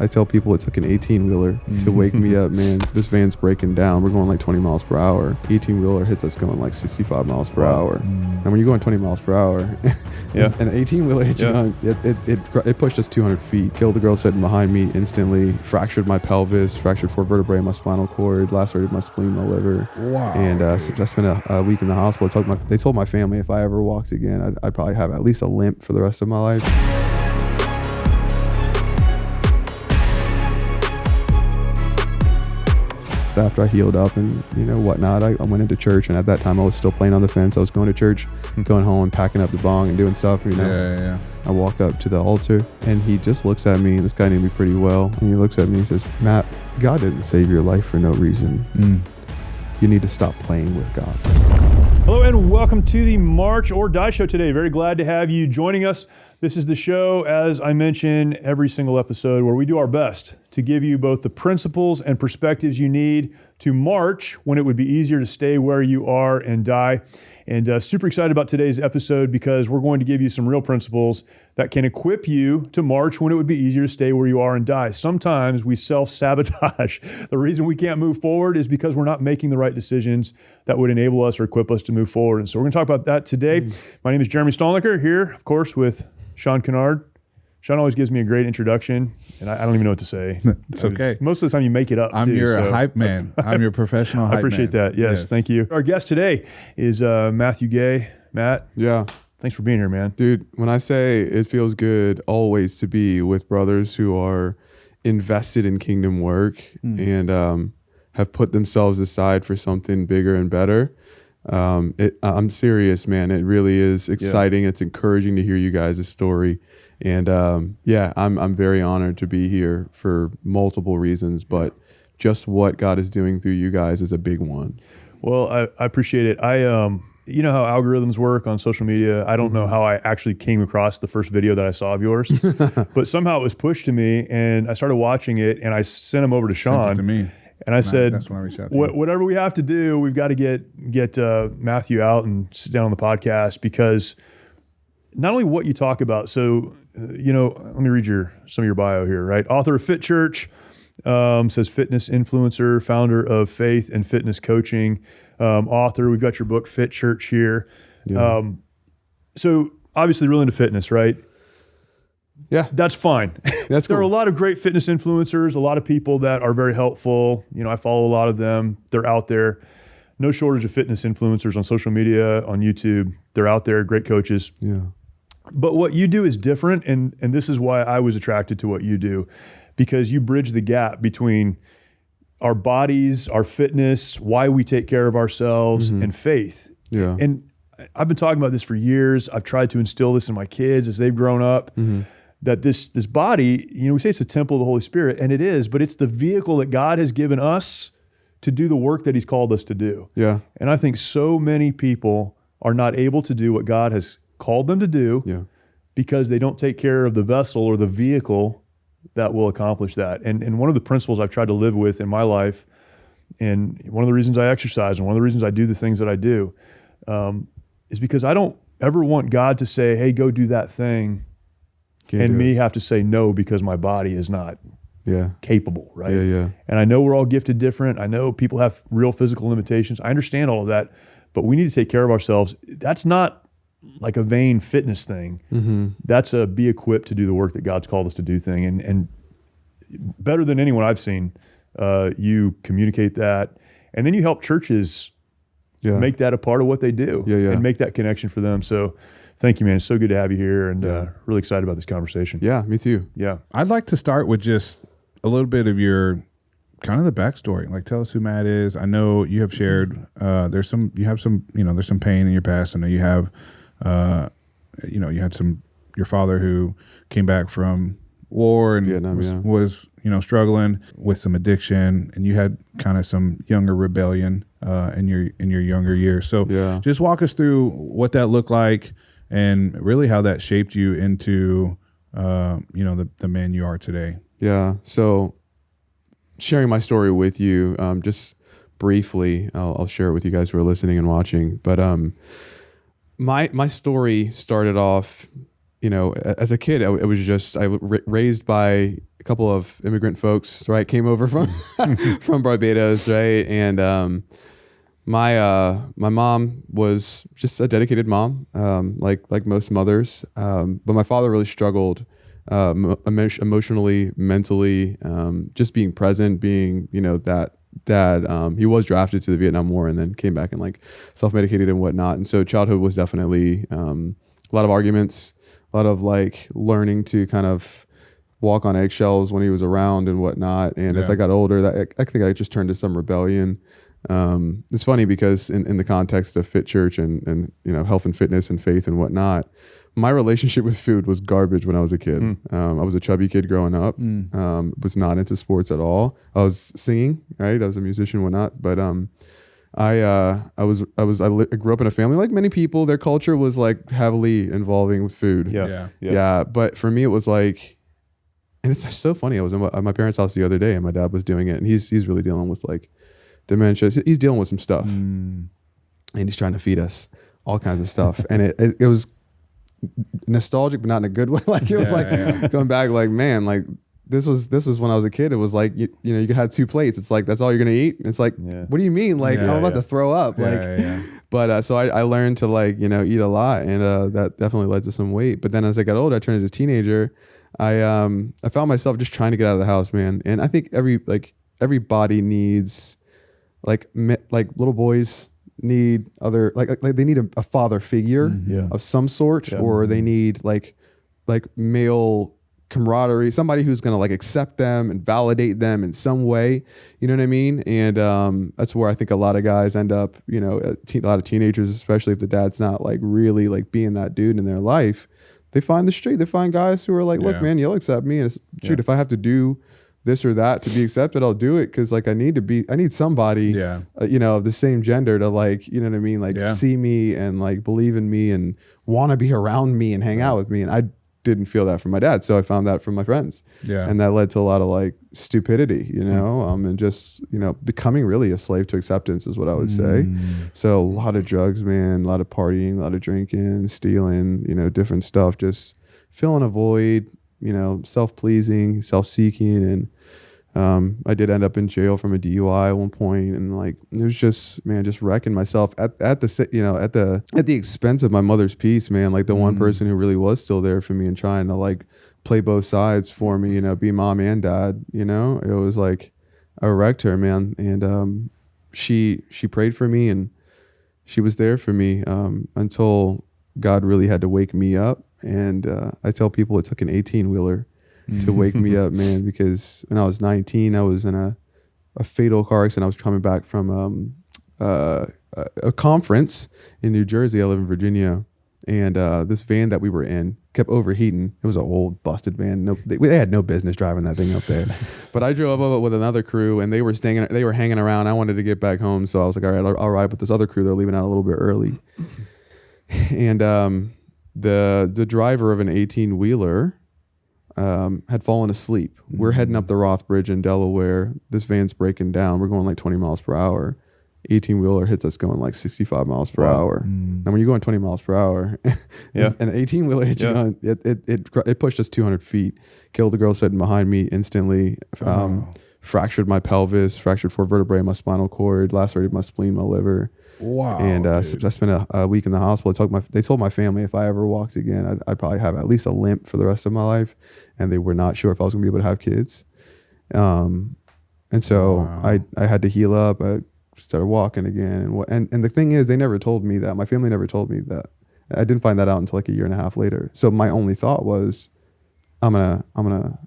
I tell people it took an 18-wheeler to wake me up, man. This van's breaking down. We're going like 20 miles per hour. 18-wheeler hits us going like 65 miles per hour. And when you're going 20 miles per hour, an 18-wheeler hits you on, it pushed us 200 feet. Killed the girl sitting behind me instantly. Fractured my pelvis, fractured 4 vertebrae in my spinal cord, lacerated my spleen, my liver. Wow. And so I spent a week in the hospital. They told my family if I ever walked again, I'd probably have at least a limp for the rest of my life. After I healed up and whatnot, I went into church, and at that time I was still playing on the fence. I was going to church, going home and packing up the bong and doing stuff. I walk up to the altar, and he just looks at me. And this guy knew me pretty well, and he looks at me and says, "Matt, God didn't save your life for no reason. You need to stop playing with God." Hello and welcome to the March or Die Show today. Very glad to have you joining us. This is the show, as I mention every single episode, where we do our best to give you both the principles and perspectives you need to march when it would be easier to stay where you are and die. And super excited about today's episode because we're going to give you some real principles that can equip you to march when it would be easier to stay where you are and die. Sometimes we self-sabotage. The reason we can't move forward is because we're not making the right decisions that would enable us or equip us to move forward. And so we're going to talk about that today. My name is Jeremy Stalnecker, here, of course, with Sean Kennard. Sean always gives me a great introduction, and I don't even know what to say. It's okay. Most of the time you make it up, I'm your hype man. I'm your professional hype man. I appreciate that. Yes, thank you. Our guest today is Matthew Gay. Matt. Yeah. Thanks for being here, man. Dude, when I say it feels good always to be with brothers who are invested in kingdom work and have put themselves aside for something bigger and better, I'm serious, man. It really is exciting. It's encouraging to hear you guys' story. And I'm very honored to be here for multiple reasons, but just what God is doing through you guys is a big one. Well, I appreciate it. You know how algorithms work on social media. I don't know how I actually came across the first video that I saw of yours, but somehow it was pushed to me, and I started watching it, and I sent them over to Sean. Sent it to me. And I said, that's when I reached out to you. Whatever we have to do, we've got to get Matthew out and sit down on the podcast, because not only what you talk about. So, let me read some of your bio here, right? Author of Fit Church, says fitness influencer, founder of Faith and Fitness Coaching, author. We've got your book, Fit Church, here. Yeah. So obviously really into fitness, right? Yeah. That's fine. That's cool. There are a lot of great fitness influencers, a lot of people that are very helpful. I follow a lot of them. They're out there. No shortage of fitness influencers on social media, on YouTube. They're out there, great coaches. Yeah. But what you do is different, and this is why I was attracted to what you do, because you bridge the gap between our bodies, our fitness, why we take care of ourselves, and faith. Yeah. And I've been talking about this for years. I've tried to instill this in my kids as they've grown up, that this body, we say it's the temple of the Holy Spirit, and it is, but it's the vehicle that God has given us to do the work that He's called us to do. Yeah. And I think so many people are not able to do what God has called them to do because they don't take care of the vessel or the vehicle that will accomplish that. And one of the principles I've tried to live with in my life, and one of the reasons I exercise and one of the reasons I do the things that I do, is because I don't ever want God to say, "Hey, go do that thing," and me have to say no because my body is not capable, right? Yeah. And I know we're all gifted different. I know people have real physical limitations. I understand all of that, but we need to take care of ourselves. That's not like a vain fitness thing. That's a be equipped to do the work that God's called us to do thing. And better than anyone I've seen, you communicate that, and then you help churches make that a part of what they do and make that connection for them. So thank you, man. It's so good to have you here, and really excited about this conversation. Yeah, me too. Yeah. I'd like to start with just a little bit of your kind of the backstory. Like, tell us who Matt is. I know you have shared, there's some pain in your past. I know you have, you had your father who came back from war and Vietnam, was struggling with some addiction, and you had kind of some younger rebellion in your younger years. So just walk us through what that looked like and really how that shaped you into the man you are today. Yeah. So sharing my story with you, just briefly, I'll share it with you guys who are listening and watching. But my story started off as a kid, it was just raised by a couple of immigrant folks, right? Came over from from Barbados, right? And my mom was just a dedicated mom, like most mothers. But my father really struggled emotionally, mentally, just being present, being that he was drafted to the Vietnam War and then came back and like self-medicated and whatnot. And so childhood was definitely a lot of arguments, a lot of like learning to kind of walk on eggshells when he was around and whatnot. And as I got older, I think I just turned to some rebellion. It's funny because in the context of Fit Church and health and fitness and faith and whatnot, my relationship with food was garbage when I was a kid. I was a chubby kid growing up, was not into sports at all. I was singing, right? I was a musician and whatnot, but I grew up in a family like many people. Their culture was like heavily involving with food. Yeah. But for me, it was like, and it's so funny. I was at my parents' house the other day, and my dad was doing it, and he's really dealing with like dementia. He's dealing with some stuff, and he's trying to feed us all kinds of stuff. And it was nostalgic, but not in a good way. Like it was going back, like, man, like this was when I was a kid. It was like you had 2 plates. It's like that's all you're gonna eat. It's like, what do you mean? Like I'm about to throw up. But so I learned to like eat a lot, and that definitely led to some weight. But then as I got older, I turned into a teenager. I found myself just trying to get out of the house, man. And I think every body needs like little boys need other like they need a father figure of some sort, or they need like male camaraderie, somebody who's gonna like accept them and validate them in some way, you know what I mean? And that's where I think a lot of guys end up, a lot of teenagers, especially if the dad's not like really like being that dude in their life. They find the street, they find guys who are like, look, man, you'll accept me, and it's, shoot, if I have to do this or that to be accepted, I'll do it, because like I need somebody of the same gender to like, you know what I mean, like see me and like believe in me and want to be around me and hang out with me. And I didn't feel that from my dad, so I found that from my friends, and that led to a lot of like stupidity, and just becoming really a slave to acceptance is what I would say. So a lot of drugs, man, a lot of partying, a lot of drinking, stealing, different stuff, just filling a void, self-pleasing, self-seeking. And I did end up in jail from a DUI at one point, and like it was just wrecking myself at the expense of my mother's peace, man. Like the one person who really was still there for me and trying to like play both sides for me, be mom and dad. It was like I wrecked her, man. And she prayed for me, and she was there for me until God really had to wake me up. And I tell people it took an 18-wheeler to wake me up, man, because when I was 19, I was in a fatal car accident. I was coming back from a conference in New Jersey. I live in Virginia, and this van that we were in kept overheating. It was an old busted van. They had no business driving that thing up there. But I drove up with another crew, and they were hanging around. I wanted to get back home, so I was like, all right, I'll ride with this other crew. They're leaving out a little bit early, and the driver of an 18-wheeler had fallen asleep. We're heading up the Roth Bridge in Delaware. This van's breaking down. We're going like 20 miles per hour. 18-wheeler hits us going like 65 miles per hour. And when you're going 20 miles per hour, an 18-wheeler hits you on, it pushed us 200 feet, killed the girl sitting behind me instantly, fractured my pelvis, fractured 4 vertebrae in my spinal cord, lacerated my spleen, my liver. Wow. And so I spent a week in the hospital. They told my family if I ever walked again, I'd probably have at least a limp for the rest of my life. And they were not sure if I was going to be able to have kids. And so I had to heal up. I started walking again. And the thing is, they never told me that. My family never told me that. I didn't find that out until like a year and a half later. So my only thought was, I'm gonna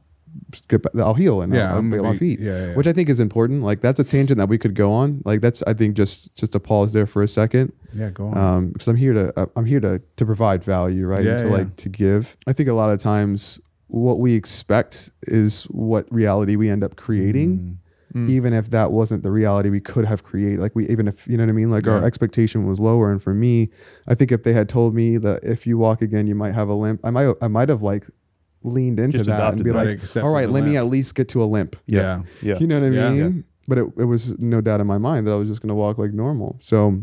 get back, I'll heal and I'll be on my feet, which I think is important. Like that's a tangent that we could go on. Like that's, I think just to pause there for a second. Yeah, go on. Because I'm here to provide value, right? And to give. I think a lot of times what we expect is what reality we end up creating. Even if that wasn't the reality we could have created, like even if, you know what I mean? Like our expectation was lower. And for me, I think if they had told me that if you walk again, you might have a limp, I might have like leaned into just that and be like, all right, let me at least get to a limp. Yeah. You know what I mean? Yeah. But it was no doubt in my mind that I was just going to walk like normal. So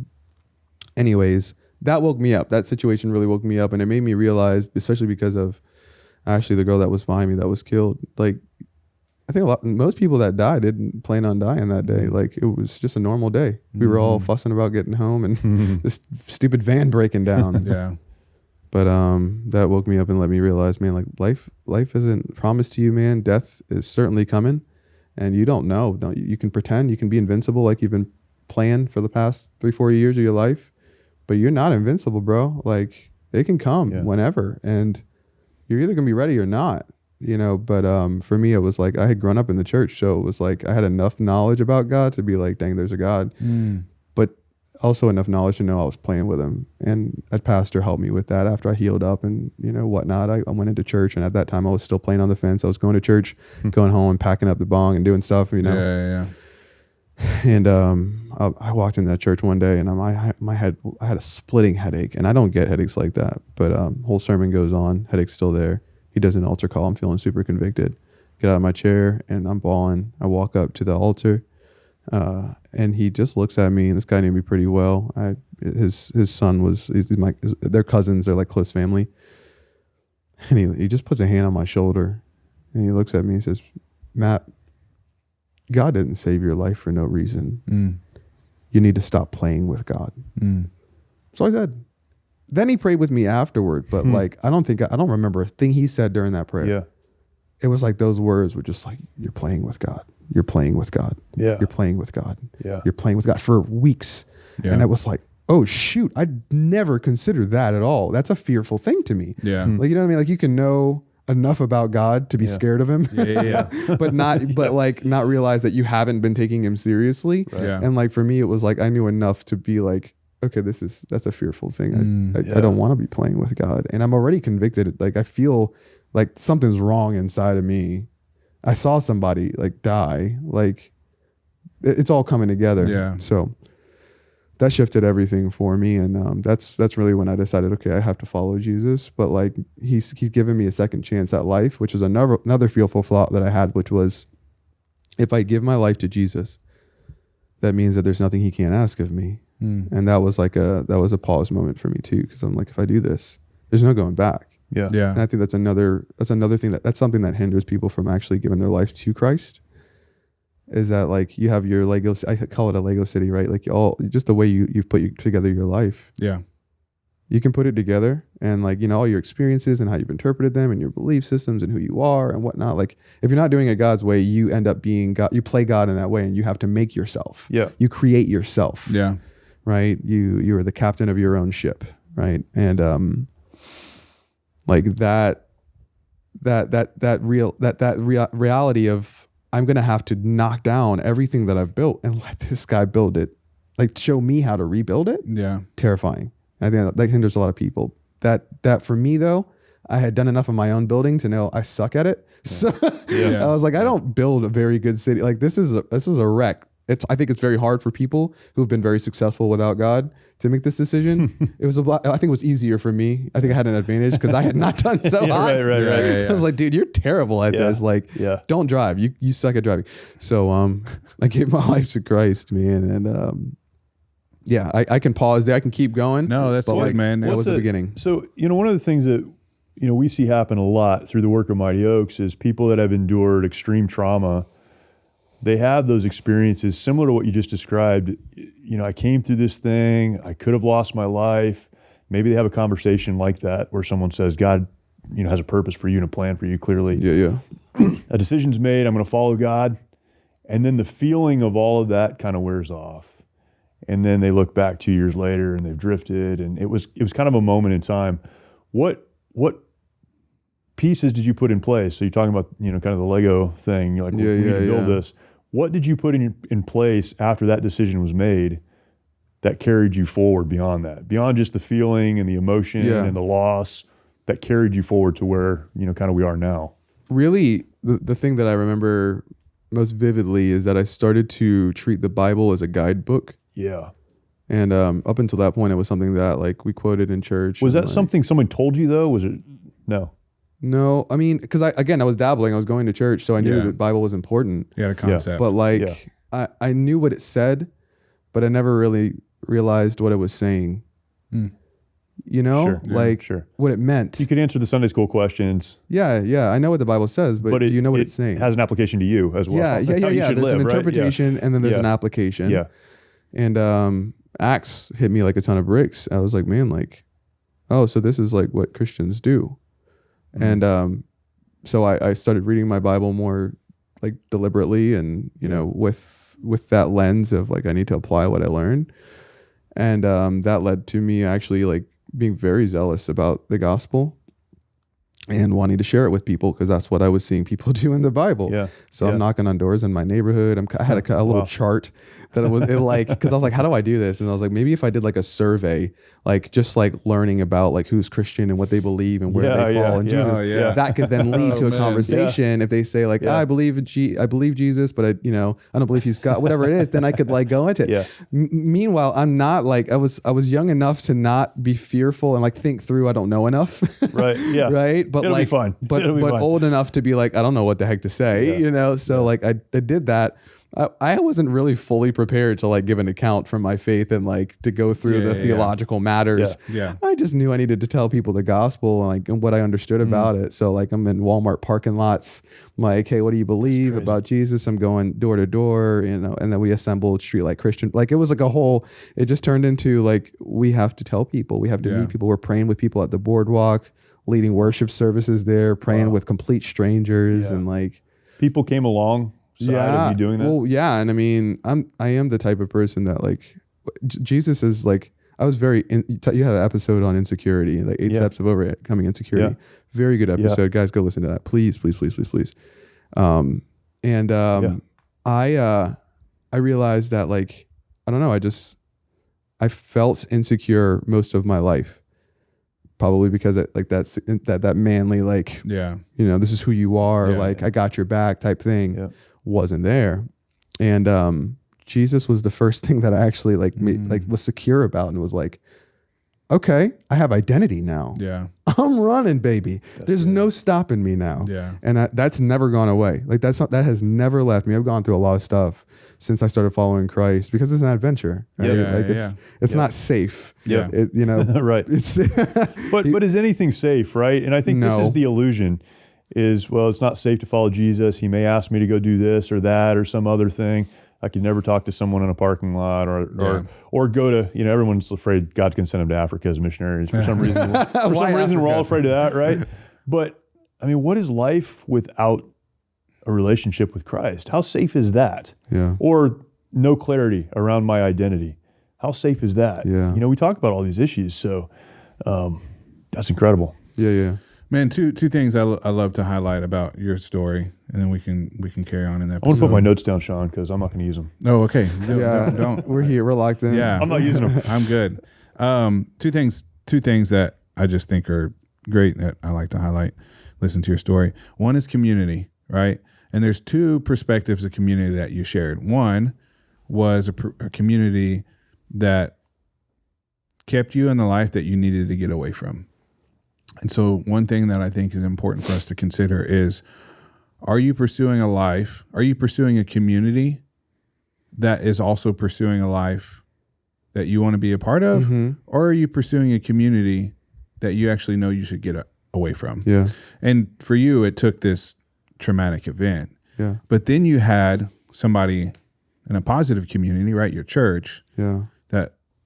anyways, that woke me up. That situation really woke me up, and it made me realize, especially because of actually the girl that was behind me that was killed. Like, I think most people that died didn't plan on dying that day. Like, it was just a normal day. We were all fussing about getting home and this stupid van breaking down. Yeah. But that woke me up and let me realize, man, like life isn't promised to you, man. Death is certainly coming, and you don't know. You can pretend, you can be invincible like you've been playing for the past 3-4 years of your life, but you're not invincible, bro. Like, it can come whenever, and you're either gonna be ready or not, But for me, it was like I had grown up in the church, so it was like I had enough knowledge about God to be like, dang, there's a God, but also enough knowledge to know I was playing with him. And a pastor helped me with that after I healed up and whatnot. I went into church, and at that time I was still playing on the fence. I was going to church, going home and packing up the bong and doing stuff, Yeah. And I walked in that church one day, and I had a splitting headache, and I don't get headaches like that. But whole sermon goes on, headache's still there. He does an altar call. I'm feeling super convicted. Get out of my chair, and I'm bawling. I walk up to the altar, and he just looks at me. And this guy knew me pretty well. His son they're cousins. They're like close family. And he just puts a hand on my shoulder, and he looks at me and says, "Matt, God didn't save your life for no reason. You need to stop playing with God." So I said. Then he prayed with me afterward, but like I don't remember a thing he said during that prayer. Yeah. It was like those words were just like, "You're playing with God. You're playing with God. Yeah. You're playing with God. Yeah. You're playing with God," for weeks. Yeah. And I was like, oh shoot, I'd never considered that at all. That's a fearful thing to me. Yeah. Like, you know what I mean? Like, you can know enough about God to be scared of him, but not realize that you haven't been taking him seriously. Right. Yeah. And like, for me, it was like, I knew enough to be like, okay, that's a fearful thing. I don't want to be playing with God, and I'm already convicted. Like, I feel like something's wrong inside of me. I saw somebody like die. Like, it's all coming together. Yeah. So that shifted everything for me, and that's really when I decided, okay, I have to follow Jesus. But like, he's given me a second chance at life, which was another fearful thought that I had, which was, if I give my life to Jesus, that means that there's nothing he can't ask of me. And that was a pause moment for me too, because I'm like, if I do this, there's no going back. Yeah. And I think that's another thing that's something that hinders people from actually giving their life to Christ. Is that like, you have your Lego, I call it a Lego city, right? Like, just the way you put together your life. Yeah. You can put it together, and like, all your experiences and how you've interpreted them and your belief systems and who you are and whatnot. Like, if you're not doing it God's way, you end up being God. You play God in that way, and you have to make yourself. Yeah. You create yourself. Yeah. Right. You are the captain of your own ship. Right. And like reality of, I'm going to have to knock down everything that I've built and let this guy build it, like, show me how to rebuild it. Yeah. Terrifying. I think that hinders a lot of people. That for me though, I had done enough of my own building to know I suck at it. Yeah. So I was like, I don't build a very good city. Like, this is a wreck. I think it's very hard for people who have been very successful without God to make this decision. I think it was easier for me. I think I had an advantage because I had not done so hot. Right. I was like, dude, you're terrible at this. Like, don't drive. You suck at driving. So I gave my life to Christ, man. And I can pause there. I can keep going. No, that's good, man. That was the beginning. So, one of the things that, we see happen a lot through the work of Mighty Oaks is people that have endured extreme trauma. They have those experiences similar to what you just described. I came through this thing. I could have lost my life. Maybe they have a conversation like that where someone says, God, has a purpose for you and a plan for you, clearly. Yeah. A decision's made. I'm going to follow God. And then the feeling of all of that kind of wears off. And then they look back 2 years later and they've drifted. And it was kind of a moment in time. What pieces did you put in place? So you're talking about, kind of the Lego thing. You're like, we need to build this. What did you put in place after that decision was made that carried you forward beyond that? Beyond just the feeling and the emotion and the loss that carried you forward to where, kind of we are now? Really, the thing that I remember most vividly is that I started to treat the Bible as a guidebook. Yeah. And up until that point, it was something that like we quoted in church. Was that something someone told you though? Was it? No. No, I mean, because I was dabbling. I was going to church, so I knew that the Bible was important. Yeah, the concept. But like, I knew what it said, but I never really realized what it was saying. you know, what it meant. You could answer the Sunday school questions. Yeah. I know what the Bible says, but do you know what it's saying? It has an application to you as well. Yeah. There's an interpretation and then there's an application. Yeah. And Acts hit me like a ton of bricks. I was like, man, like, oh, so this is like what Christians do. And so I started reading my Bible more like deliberately and, you know, with that lens of like, I need to apply what I learned. And that led to me actually like being very zealous about the gospel and wanting to share it with people because that's what I was seeing people do in the Bible. Yeah. So I'm knocking on doors in my neighborhood. I had a little chart that it like, because I was like, how do I do this? And I was like, maybe if I did like a survey, like just like learning about like who's Christian and what they believe and where they fall in Jesus, that could then lead to a conversation. If they say like, I believe Jesus, but I don't believe he's God, whatever it is, then I could like go into it. Meanwhile, I'm not like, I was young enough to not be fearful and like think through, I don't know enough. Right. Yeah. Right. But it'll like, be fine. but old enough to be like, I don't know what the heck to say, you know? So like I did that. I wasn't really fully prepared to like give an account from my faith and like to go through the theological matters. Yeah. I just knew I needed to tell people the gospel and like and what I understood about it. So like I'm in Walmart parking lots. I'm like, hey, what do you believe about Jesus? I'm going door to door, you know, and then we assembled Street Like Christian. Like it was like it just turned into like, we have to tell people, we have to meet people. We're praying with people at the boardwalk, leading worship services there, praying with complete strangers and like. People came along. Of you doing that? Well, yeah, and I mean, I am the type of person that like Jesus is like. I was very. You have an episode on insecurity, like 8 steps of overcoming insecurity. Very good episode, guys. Go listen to that, please. I realized that like I don't know. I felt insecure most of my life. Probably because that manly like you know, this is who you are, like I got your back type thing wasn't there. And Jesus was the first thing that I actually like was secure about and was like, okay, I have identity now. Yeah. I'm running, baby. There's no stopping me now. Yeah. And that's never gone away. Like that has never left me. I've gone through a lot of stuff since I started following Christ because it's an adventure. Right? It's not safe. Yeah. You know, right. It's but is anything safe, right? And I think this is the illusion is, well, it's not safe to follow Jesus. He may ask me to go do this or that or some other thing. I could never talk to someone in a parking lot or go to, you know, everyone's afraid God's going to send them to Africa as missionaries for some reason. We're all afraid of that, right? But I mean, what is life without a relationship with Christ? How safe is that? Yeah. Or no clarity around my identity. How safe is that? Yeah. You know, we talk about all these issues, so that's incredible. Yeah. Man, two things I love to highlight about your story, and then we can carry on in that episode. I want to put my notes down, Sean, because I'm not going to use them. Oh, okay. Don't. We're here. We're locked in. Yeah. I'm not using them. I'm good. Two things that I just think are great that I like to highlight. Listen to your story. One is community, right? And there's two perspectives of community that you shared. One was a community that kept you in the life that you needed to get away from. And so one thing that I think is important for us to consider is, are you pursuing a community that is also pursuing a life that you want to be a part of? Mm-hmm. Or are you pursuing a community that you actually know you should get away from? Yeah. And for you, it took this traumatic event. Yeah. But then you had somebody in a positive community, right? Your church. Yeah.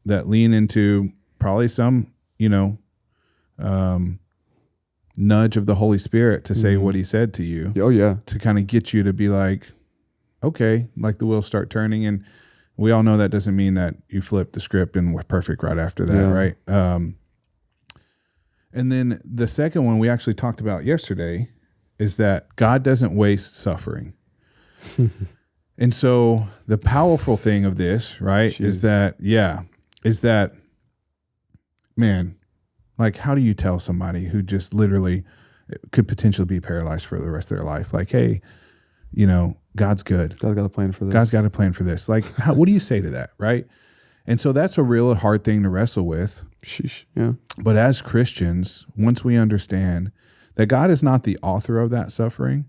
That lean into probably some, you know, nudge of the Holy Spirit to say what he said to you. Oh yeah. To kind of get you to be like, okay, like the wheels start turning. And we all know that doesn't mean that you flip the script and we're perfect right after that. Yeah. Right. And then the second one we actually talked about yesterday is that God doesn't waste suffering. And so the powerful thing of this, right, is that, man, like, how do you tell somebody who just literally could potentially be paralyzed for the rest of their life? Like, hey, you know, God's good. God's got a plan for this. God's got a plan for this. Like, what do you say to that, right? And so that's a real hard thing to wrestle with. Sheesh. Yeah. But as Christians, once we understand that God is not the author of that suffering,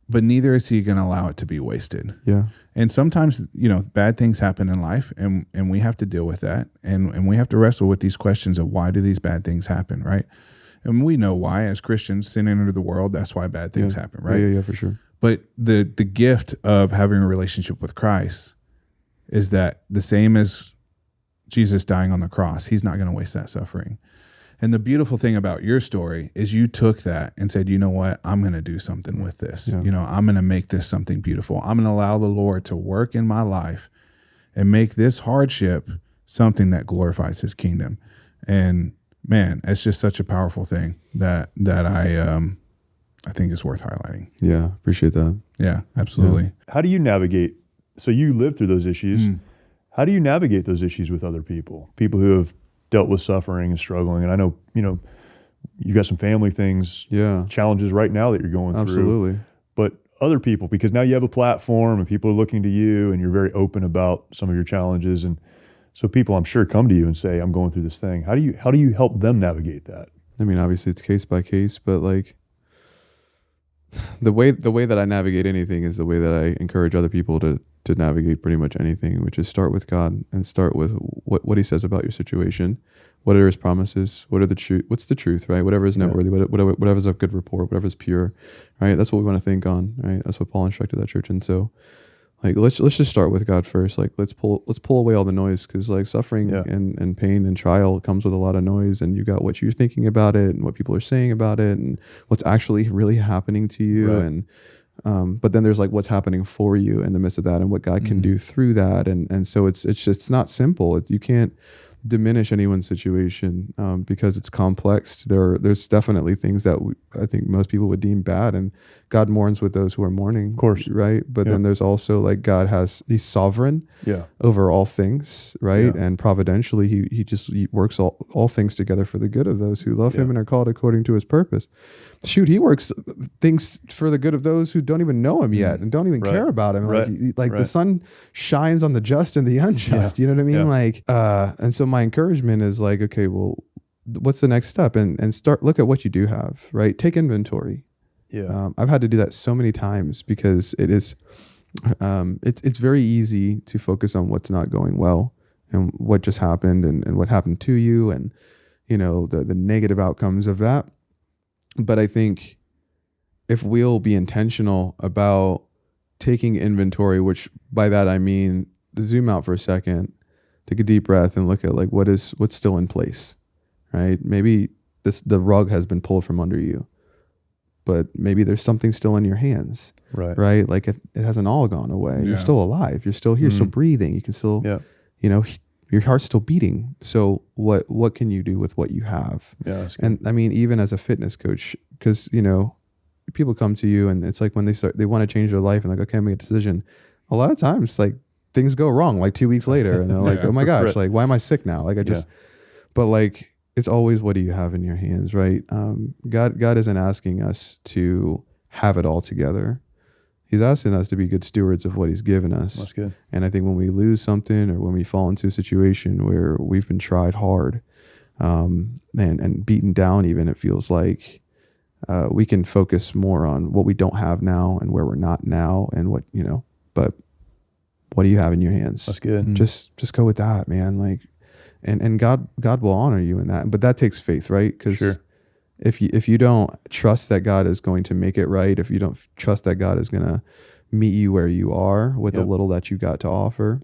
but neither is he going to allow it to be wasted. Yeah. And sometimes, bad things happen in life, and we have to deal with that. And we have to wrestle with these questions of why do these bad things happen, right? And we know why, as Christians, sin entered the world. That's why bad things happen, right? Yeah, for sure. But the gift of having a relationship with Christ is that the same as Jesus dying on the cross, he's not going to waste that suffering. And the beautiful thing about your story is you took that and said, you know what, I'm going to do something with this. Yeah. I'm going to make this something beautiful. I'm going to allow the Lord to work in my life and make this hardship something that glorifies his kingdom. And man, it's just such a powerful thing that I think is worth highlighting. Yeah, appreciate that. Yeah, absolutely. Yeah. How do you navigate? So you lived through those issues. How do you navigate those issues with other people who have dealt with suffering and struggling? And I know, you got some family things, challenges right now that you're going through. Absolutely. But other people, because now you have a platform and people are looking to you and you're very open about some of your challenges. And so people, I'm sure, come to you and say, I'm going through this thing. How do you help them navigate that? I mean, obviously it's case by case, but like the way that I navigate anything is the way that I encourage other people to navigate pretty much anything, which is start with God and start with what he says about your situation. What are his promises? What's the truth, right? Whatever is noteworthy, whatever's of good report, whatever is pure, right? That's what we want to think on, right? That's what Paul instructed that church. And so like, let's just start with God first. Like, let's pull away all the noise, because like suffering and pain and trial comes with a lot of noise, and you got what you're thinking about it and what people are saying about it and what's actually really happening to you. Right. And, but then there's like what's happening for you in the midst of that and what God can do through that. And so it's not simple. You can't diminish anyone's situation because it's complex. There's definitely things that I think most people would deem bad, and God mourns with those who are mourning, of course, right? But then there's also like he's sovereign over all things, right? And providentially he works all things together for the good of those who love him and are called according to his purpose. Shoot, he works things for the good of those who don't even know him yet and don't even care about him. Like the sun shines on the just and the unjust. You know what I mean? Like, and so my encouragement is like, okay, well, what's the next step? And look at what you do have, right? Take inventory. Yeah. I've had to do that so many times because it is, it's very easy to focus on what's not going well and what just happened and what happened to you and, the negative outcomes of that. But I think if we'll be intentional about taking inventory, which by that I mean zoom out for a second, take a deep breath and look at like what's still in place, right? Maybe the rug has been pulled from under you, but maybe there's something still in your hands, right? Like it hasn't all gone away. You're still alive. You're still here, still breathing. You can still, your heart's still beating. So what can you do with what you have? Yeah, and I mean, even as a fitness coach, because people come to you and it's like when they want to change their life and like, okay, make a decision. A lot of times, like things go wrong like 2 weeks later, and they're like, oh my gosh, like why am I sick now? Like but like it's always what do you have in your hands, right? God isn't asking us to have it all together. He's asking us to be good stewards of what he's given us. That's good. And I think when we lose something or when we fall into a situation where we've been tried hard and beaten down even, it feels like we can focus more on what we don't have now and where we're not now and what, but what do you have in your hands? That's good. Mm-hmm. Just go with that, man. Like, and God will honor you in that, but that takes faith, right? Because if you don't trust that God is going to make it right, if you don't trust that God is going to meet you where you are with the little that you got to offer,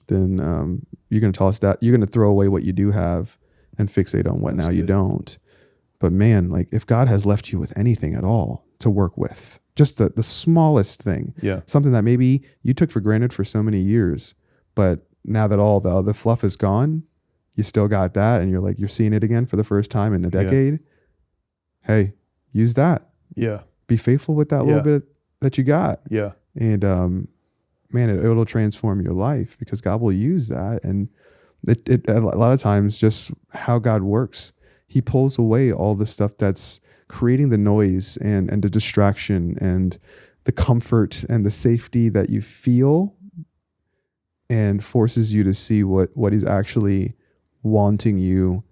then you're going to toss that. You're going to throw away what you do have and fixate on what you don't. But man, like if God has left you with anything at all to work with, just the smallest thing, something that maybe you took for granted for so many years, but now that all the other fluff is gone, you still got that, and you're seeing it again for the first time in a decade. Hey, use that. Yeah. Be faithful with that little bit that you got. Yeah. And man, it'll transform your life because God will use that. And it a lot of times just how God works, he pulls away all the stuff that's creating the noise and the distraction and the comfort and the safety that you feel, and forces you to see what he's actually wanting you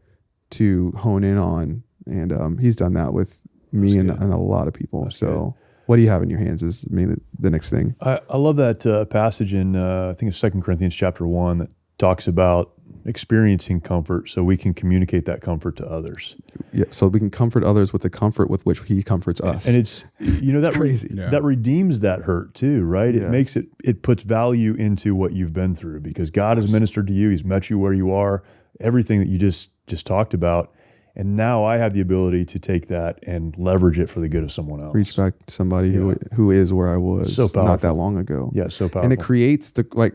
to hone in on. And he's done that with me and a lot of people. That's so good. what do you have in your hands is mainly the next thing. I love that passage in, I think it's 2 Corinthians chapter 1 that talks about experiencing comfort so we can communicate that comfort to others. Yeah, so we can comfort others with the comfort with which he comforts us. And it's, that crazy. That redeems that hurt too, right? Yeah. It makes it puts value into what you've been through because God has ministered to you. He's met you where you are, everything that you just talked about. And now I have the ability to take that and leverage it for the good of someone else. Reach back to somebody who is where I was So powerful. not that long ago. Yeah, so powerful. And it creates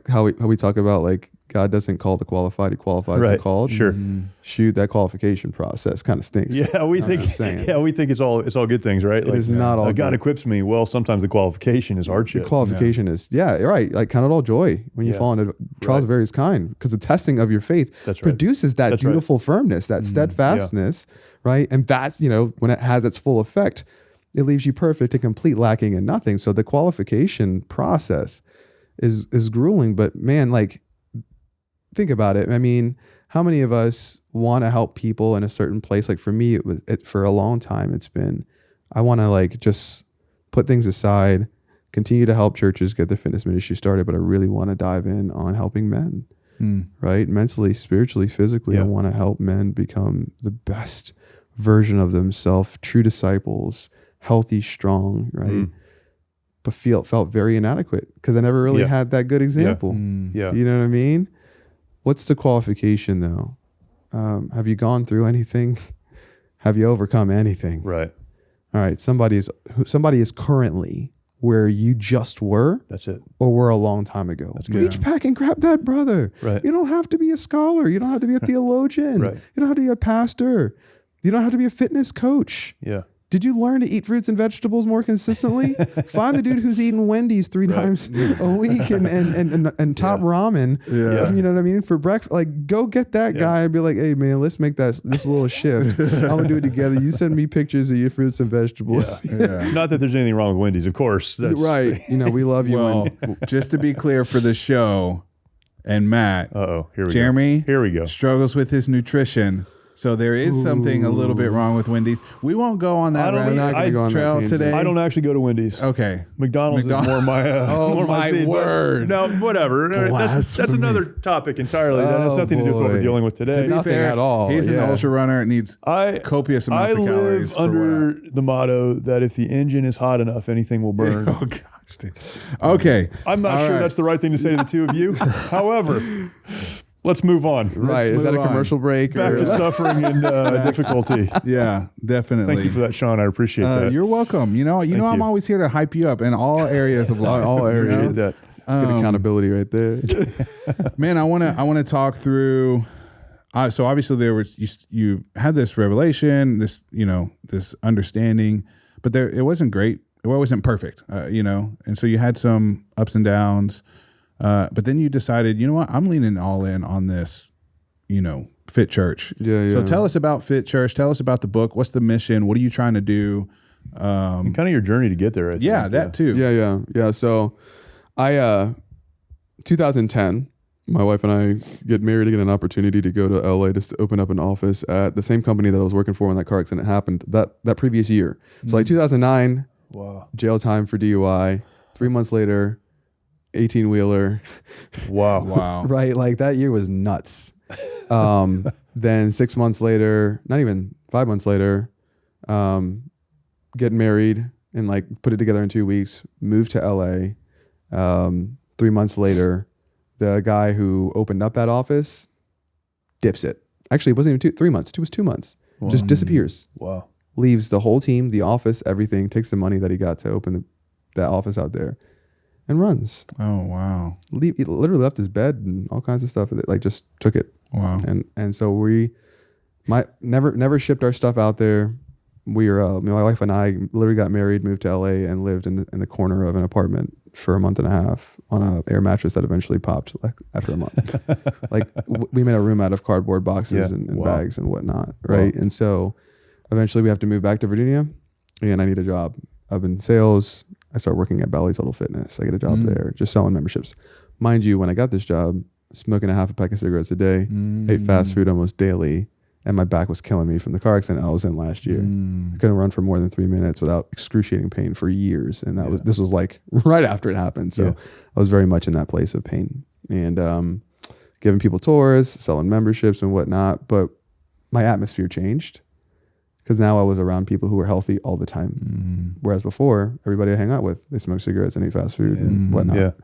how we talk about like God doesn't call the qualified, he qualifies the called. Sure. Shoot, that qualification process kind of stinks. Yeah, we think it's all good things, right? It is not all God good. equips me. Well, sometimes the qualification is hardship. The qualification is, right. Like count it all joy when you fall into trials of various kind, because the testing of your faith produces that beautiful firmness, that steadfastness, right? And that's, when it has its full effect, it leaves you perfect and complete, lacking in nothing. So the qualification process is grueling, but man, like, think about it. I mean, how many of us want to help people in a certain place? Like for me, for a long time, it's been, I want to like just put things aside, continue to help churches get their fitness ministry started, but I really want to dive in on helping men, right? Mentally, spiritually, physically. I want to help men become the best version of themselves, true disciples, healthy, strong, right? But felt very inadequate because I never really had that good example. Yeah. You know what I mean? What's the qualification though? Have you gone through anything? Have you overcome anything? Right. All right. Somebody is currently where you just were. That's it. Or were a long time ago. That's good. Reach back and grab that brother. Right. You don't have to be a scholar. You don't have to be a theologian. Right. You don't have to be a pastor. You don't have to be a fitness coach. Yeah. Did you learn to eat fruits and vegetables more consistently? Find the dude who's eating Wendy's 3 times a week and top ramen. Yeah. You know what I mean? For breakfast, like go get that guy and be like, hey man, let's make this little shift. I'm gonna do it together. You send me pictures of your fruits and vegetables. Yeah. Not that there's anything wrong with Wendy's, of course. That's right. We love you. Well, just to be clear for the show, and Matt, here we Jeremy, go. Here we go. Struggles with his nutrition. So there is something a little bit wrong with Wendy's. We won't go on that trail today. I don't actually go to Wendy's. Okay. McDonald's is more my more my speed, word. No, whatever. That's another topic entirely. That has nothing to do with what we're dealing with today. To be Nothing fair, at all. He's an ultra runner. It needs copious amounts of calories. I live under the motto that if the engine is hot enough, anything will burn. Oh gosh, dude. Okay. I'm not sure that's the right thing to say to the two of you. However, let's move on. Right. Is that a commercial break? Back to suffering and difficulty. Yeah, definitely. Thank you for that, Sean. I appreciate that. You're welcome. I'm always here to hype you up in all areas of life. All areas. That. It's good accountability right there. Man, I want to talk through. So obviously there was you had this revelation, this this understanding, but it wasn't great. It wasn't perfect, and so you had some ups and downs. But then you decided, you know what, I'm leaning all in on this, Fit Church. Yeah. So tell us about Fit Church. Tell us about the book. What's the mission? What are you trying to do? And kind of your journey to get there. I think. That too. Yeah. So 2010, my wife and I get married to get an opportunity to go to LA just to open up an office at the same company that I was working for when that car accident happened that previous year. So like 2009, jail time for DUI. 3 months later, 18-wheeler. Wow. Right. Like that year was nuts. Then 6 months later, not even 5 months later, get married and like put it together in 2 weeks, moved to LA. 3 months later, the guy who opened up that office dips it. Actually, it wasn't even 3 months. It was 2 months. Wow. Just disappears. Wow. Leaves the whole team, the office, everything, takes the money that he got to open that office out there and runs. Oh, wow. He literally left his bed and all kinds of stuff. Like just took it. Wow. And so we never shipped our stuff out there. We were, my wife and I literally got married, moved to LA and lived in the corner of an apartment for a month and a half on an air mattress that eventually popped after a month. We made a room out of cardboard boxes and bags and whatnot. Right. Wow. And so eventually we have to move back to Virginia and I need a job. I've been in sales. I start working at Bally's Total Fitness. I get a job there, just selling memberships. Mind you, when I got this job, smoking a half a pack of cigarettes a day, ate fast food almost daily, and my back was killing me from the car accident I was in last year. I couldn't run for more than 3 minutes without excruciating pain for years. And this was like right after it happened. So I was very much in that place of pain, and giving people tours, selling memberships and whatnot. But my atmosphere changed because now I was around people who were healthy all the time. Whereas before, everybody I hang out with, they smoke cigarettes and eat fast food and whatnot.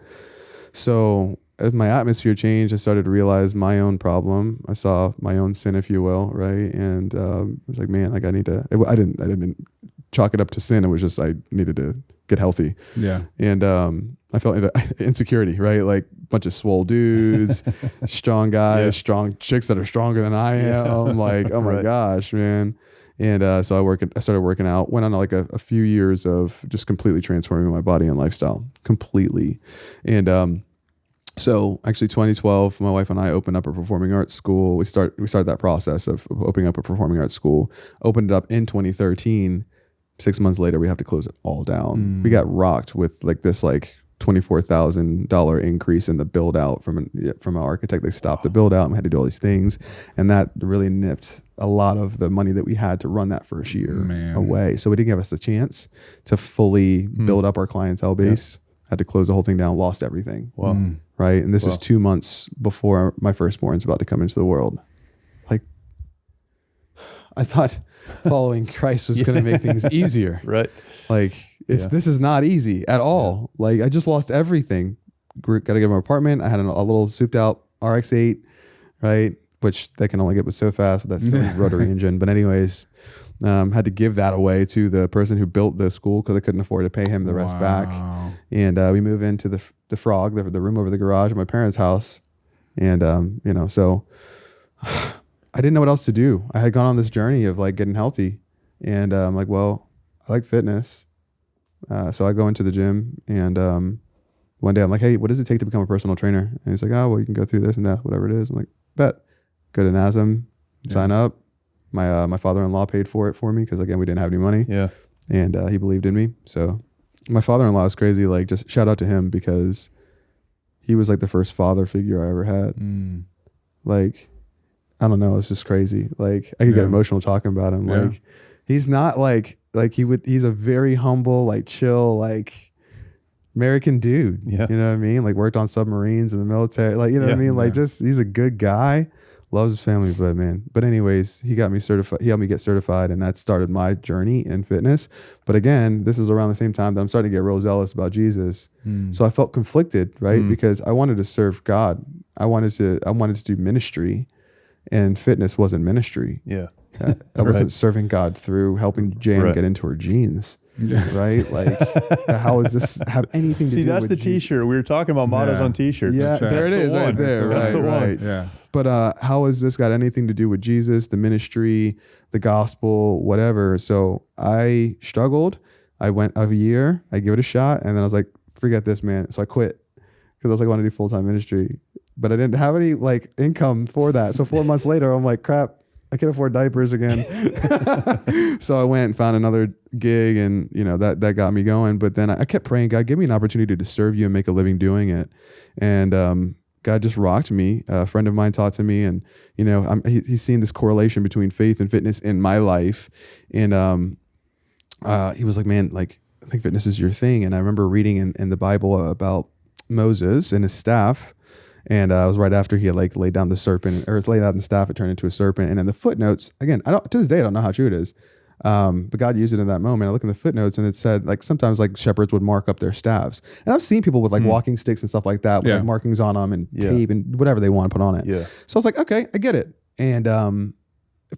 So as my atmosphere changed, I started to realize my own problem. I saw my own sin, if you will, right? And I was like, man, like I didn't chalk it up to sin. It was just I needed to get healthy. Yeah. And I felt insecurity, right? Like a bunch of swole dudes, strong guys, strong chicks that are stronger than I am. Like, oh my gosh, man. And so I started working out, went on like a few years of just completely transforming my body and lifestyle completely. And so actually 2012, my wife and I opened up a performing arts school. We started that process of opening up a performing arts school, opened it up in 2013. 6 months later, we have to close it all down. We got rocked with like this like $24,000 increase in the build out from an architect. They stopped the build out and we had to do all these things. And that really nipped a lot of the money that we had to run that first year away. So it didn't give us the chance to fully build up our clientele base. Had to close the whole thing down, lost everything. Wow. Right. And this is 2 months before my firstborn's about to come into the world. Like, I thought following Christ was going to make things easier. Right. Like, this is not easy at all. Like, I just lost everything. Got to get an apartment. I had a little souped out RX-8, right? Which they can only get but so fast with that silly rotary engine. But anyways, had to give that away to the person who built the school because I couldn't afford to pay him the rest back. And we moved into the Frog, the room over the garage at my parents' house. And, so I didn't know what else to do. I had gone on this journey of like getting healthy. And I'm like, well, I like fitness. So I go into the gym and one day I'm like, hey, what does it take to become a personal trainer? And he's like, oh, well, you can go through this and that, whatever it is. I'm like, bet. Go to NASM, sign up. My father-in-law paid for it for me because, again, we didn't have any money. Yeah. And he believed in me. So my father-in-law is crazy. Like, just shout out to him because he was like the first father figure I ever had. Like, I don't know. It's just crazy. Like, I could get emotional talking about him. Like, he's not he's a very humble, like chill, like American dude. Yeah. You know what I mean? Like worked on submarines in the military. Like, you know what I mean? Like just, he's a good guy, loves his family, but anyways, he got me certified. He helped me get certified and that started my journey in fitness. But again, this is around the same time that I'm starting to get real zealous about Jesus. So I felt conflicted, right? Because I wanted to serve God. I wanted to do ministry and fitness wasn't ministry. Yeah. I wasn't serving God through helping Jan get into her jeans, right? Like, how does this have anything to do with that's the T-shirt. We were talking about mottos on T-shirts. Yeah, there it is right there. That's the one. Right. Yeah. But how has this got anything to do with Jesus, the ministry, the gospel, whatever? So I struggled. I went a year. I gave it a shot. And then I was like, forget this, man. So I quit because I was like, I want to do full-time ministry. But I didn't have any like income for that. So 4 months later, I'm like, crap. I can't afford diapers again. So I went and found another gig and, that got me going. But then I kept praying, God, give me an opportunity to serve you and make a living doing it. And God just rocked me. A friend of mine taught to me and, he's seen this correlation between faith and fitness in my life. And he was like, man, like, I think fitness is your thing. And I remember reading in the Bible about Moses and his staff. And it was right after he had like laid down the serpent, or it's laid out in the staff, it turned into a serpent. And in the footnotes, again, to this day, I don't know how true it is. But God used it in that moment. I look in the footnotes and it said like sometimes like shepherds would mark up their staffs. And I've seen people with like walking sticks and stuff like that with like markings on them and tape and whatever they want to put on it. Yeah. So I was like, okay, I get it. And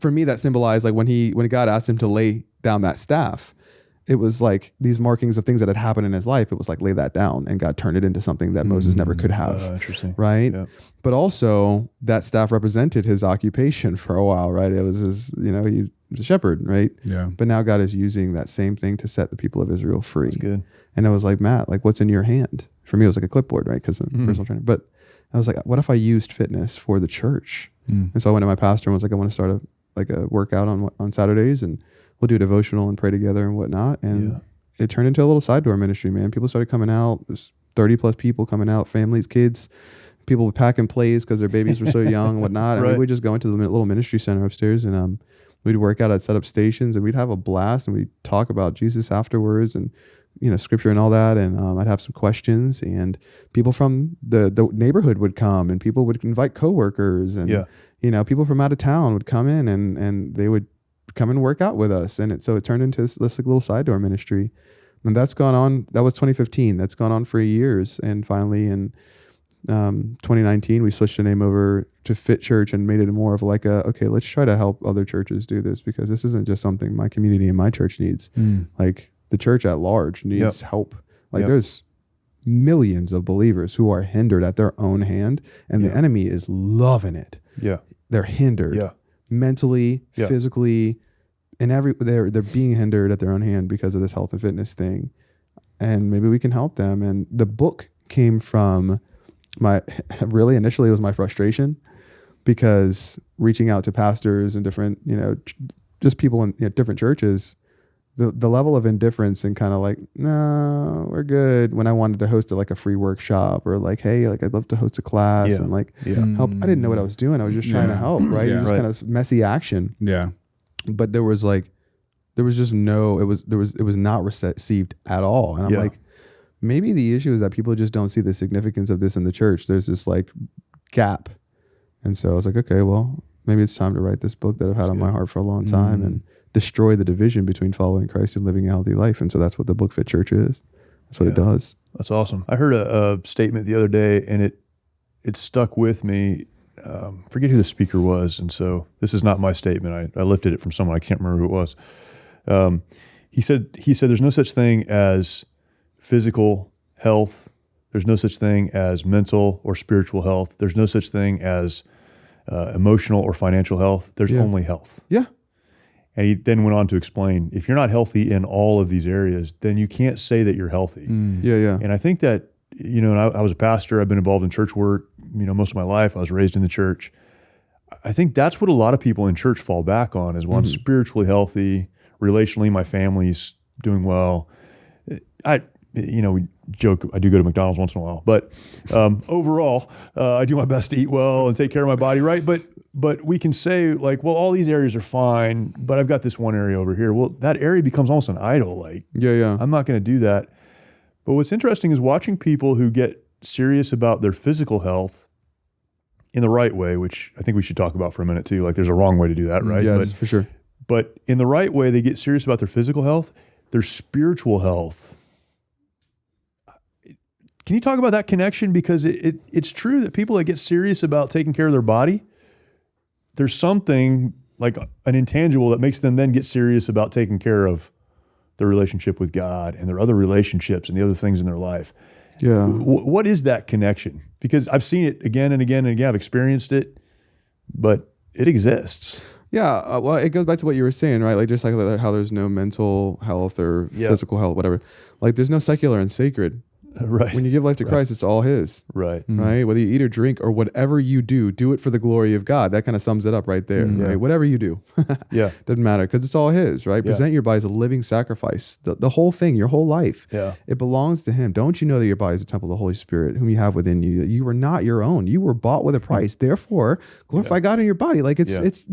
for me, that symbolized like when God asked him to lay down that staff, it was like these markings of things that had happened in his life. It was like, lay that down. And God turned it into something that Moses never could have. Interesting. Right. Yeah. But also that staff represented his occupation for a while, right? It was his, he was a shepherd, right? Yeah. But now God is using that same thing to set the people of Israel free. That's good. And I was like, Matt, like what's in your hand? For me, it was like a clipboard, right? Because I'm a personal trainer. But I was like, what if I used fitness for the church? And so I went to my pastor and was like, I want to start a workout on Saturdays and we'll do a devotional and pray together and whatnot. And it turned into a little side door ministry, man. People started coming out. There's 30 plus people coming out, families, kids, people would pack and plays because their babies were so young and whatnot. And Right. we would just go into the little ministry center upstairs, and we'd work out at set up stations, and we'd have a blast, and we'd talk about Jesus afterwards, and scripture and all that. And I'd have some questions, and people from the neighborhood would come, and people would invite coworkers, and people from out of town would come in, and they would come and work out with us. And so it turned into this like little side door ministry. And that's gone on. That was 2015. That's gone on for years. And finally in 2019, we switched the name over to Fit Church and made it more of like okay, let's try to help other churches do this, because this isn't just something my community and my church needs. Like the church at large needs help. Like there's millions of believers who are hindered at their own hand, and the enemy is loving it. Yeah. They're hindered mentally, physically, and they're being hindered at their own hand because of this health and fitness thing. And maybe we can help them. And the book came from initially it was my frustration, because reaching out to pastors and different, just people in different churches, the level of indifference and kind of like, no, we're good. When I wanted to host a free workshop, or like, hey, like I'd love to host a class and help. I didn't know what I was doing. I was just trying to help, right? It was kind of messy action. Yeah. But it was not received at all. And I'm like, maybe the issue is that people just don't see the significance of this in the church. There's this like gap. And so I was like, okay, well, maybe it's time to write this book that I've had on my heart for a long time and destroy the division between following Christ and living a healthy life. And so that's what the book Fit Church is. That's what it does. That's awesome. I heard a statement the other day, and it stuck with me. Forget who the speaker was, and so this is not my statement. I lifted it from someone. I can't remember who it was. He said there's no such thing as physical health. There's no such thing as mental or spiritual health. There's no such thing as emotional or financial health. There's only health. Yeah. And he then went on to explain, if you're not healthy in all of these areas, then you can't say that you're healthy. Yeah. And I think that, and I was a pastor. I've been involved in church work, most of my life. I was raised in the church. I think that's what a lot of people in church fall back on is, well, I'm spiritually healthy, relationally, my family's doing well. We joke, I do go to McDonald's once in a while, but overall, I do my best to eat well and take care of my body, right? But we can say like, well, all these areas are fine, but I've got this one area over here. Well, that area becomes almost an idol. Like, I'm not going to do that. But what's interesting is watching people who get serious about their physical health in the right way, which I think we should talk about for a minute too. Like there's a wrong way to do that, right? Yes, for sure. But in the right way, they get serious about their physical health, their spiritual health. Can you talk about that connection? Because it's true that people that get serious about taking care of their body, there's something like an intangible that makes them then get serious about taking care of their relationship with God and their other relationships and the other things in their life. Yeah. What is that connection? Because I've seen it again and again and again. I've experienced it, but it exists. Yeah. Well, it goes back to what you were saying, right? Like just like how there's no mental health or physical health, whatever. Like there's no secular and sacred. Right. When you give life to Christ, it's all His. Right. Right. Whether you eat or drink or whatever you do it for the glory of God. That kind of sums it up right there. Right. Whatever you do. Doesn't matter because it's all His, right? Present your body as a living sacrifice. The whole thing, your whole life. Yeah. It belongs to Him. Don't you know that your body is a temple of the Holy Spirit, whom you have within you? You were not your own. You were bought with a price. Therefore, glorify God in your body. Like it's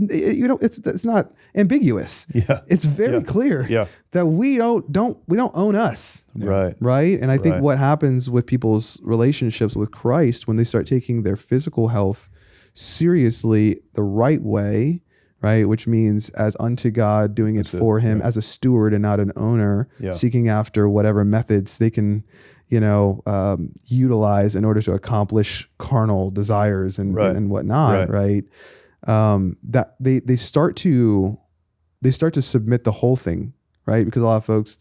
not ambiguous. Yeah. It's very clear that we don't own us. Right. Right. And I think what happens with people's relationships with Christ when they start taking their physical health seriously the right way, right? Which means as unto God, doing it for Him as a steward and not an owner, seeking after whatever methods they can, utilize in order to accomplish carnal desires and whatnot, right? That they start to submit the whole thing. Right, because a lot of folks,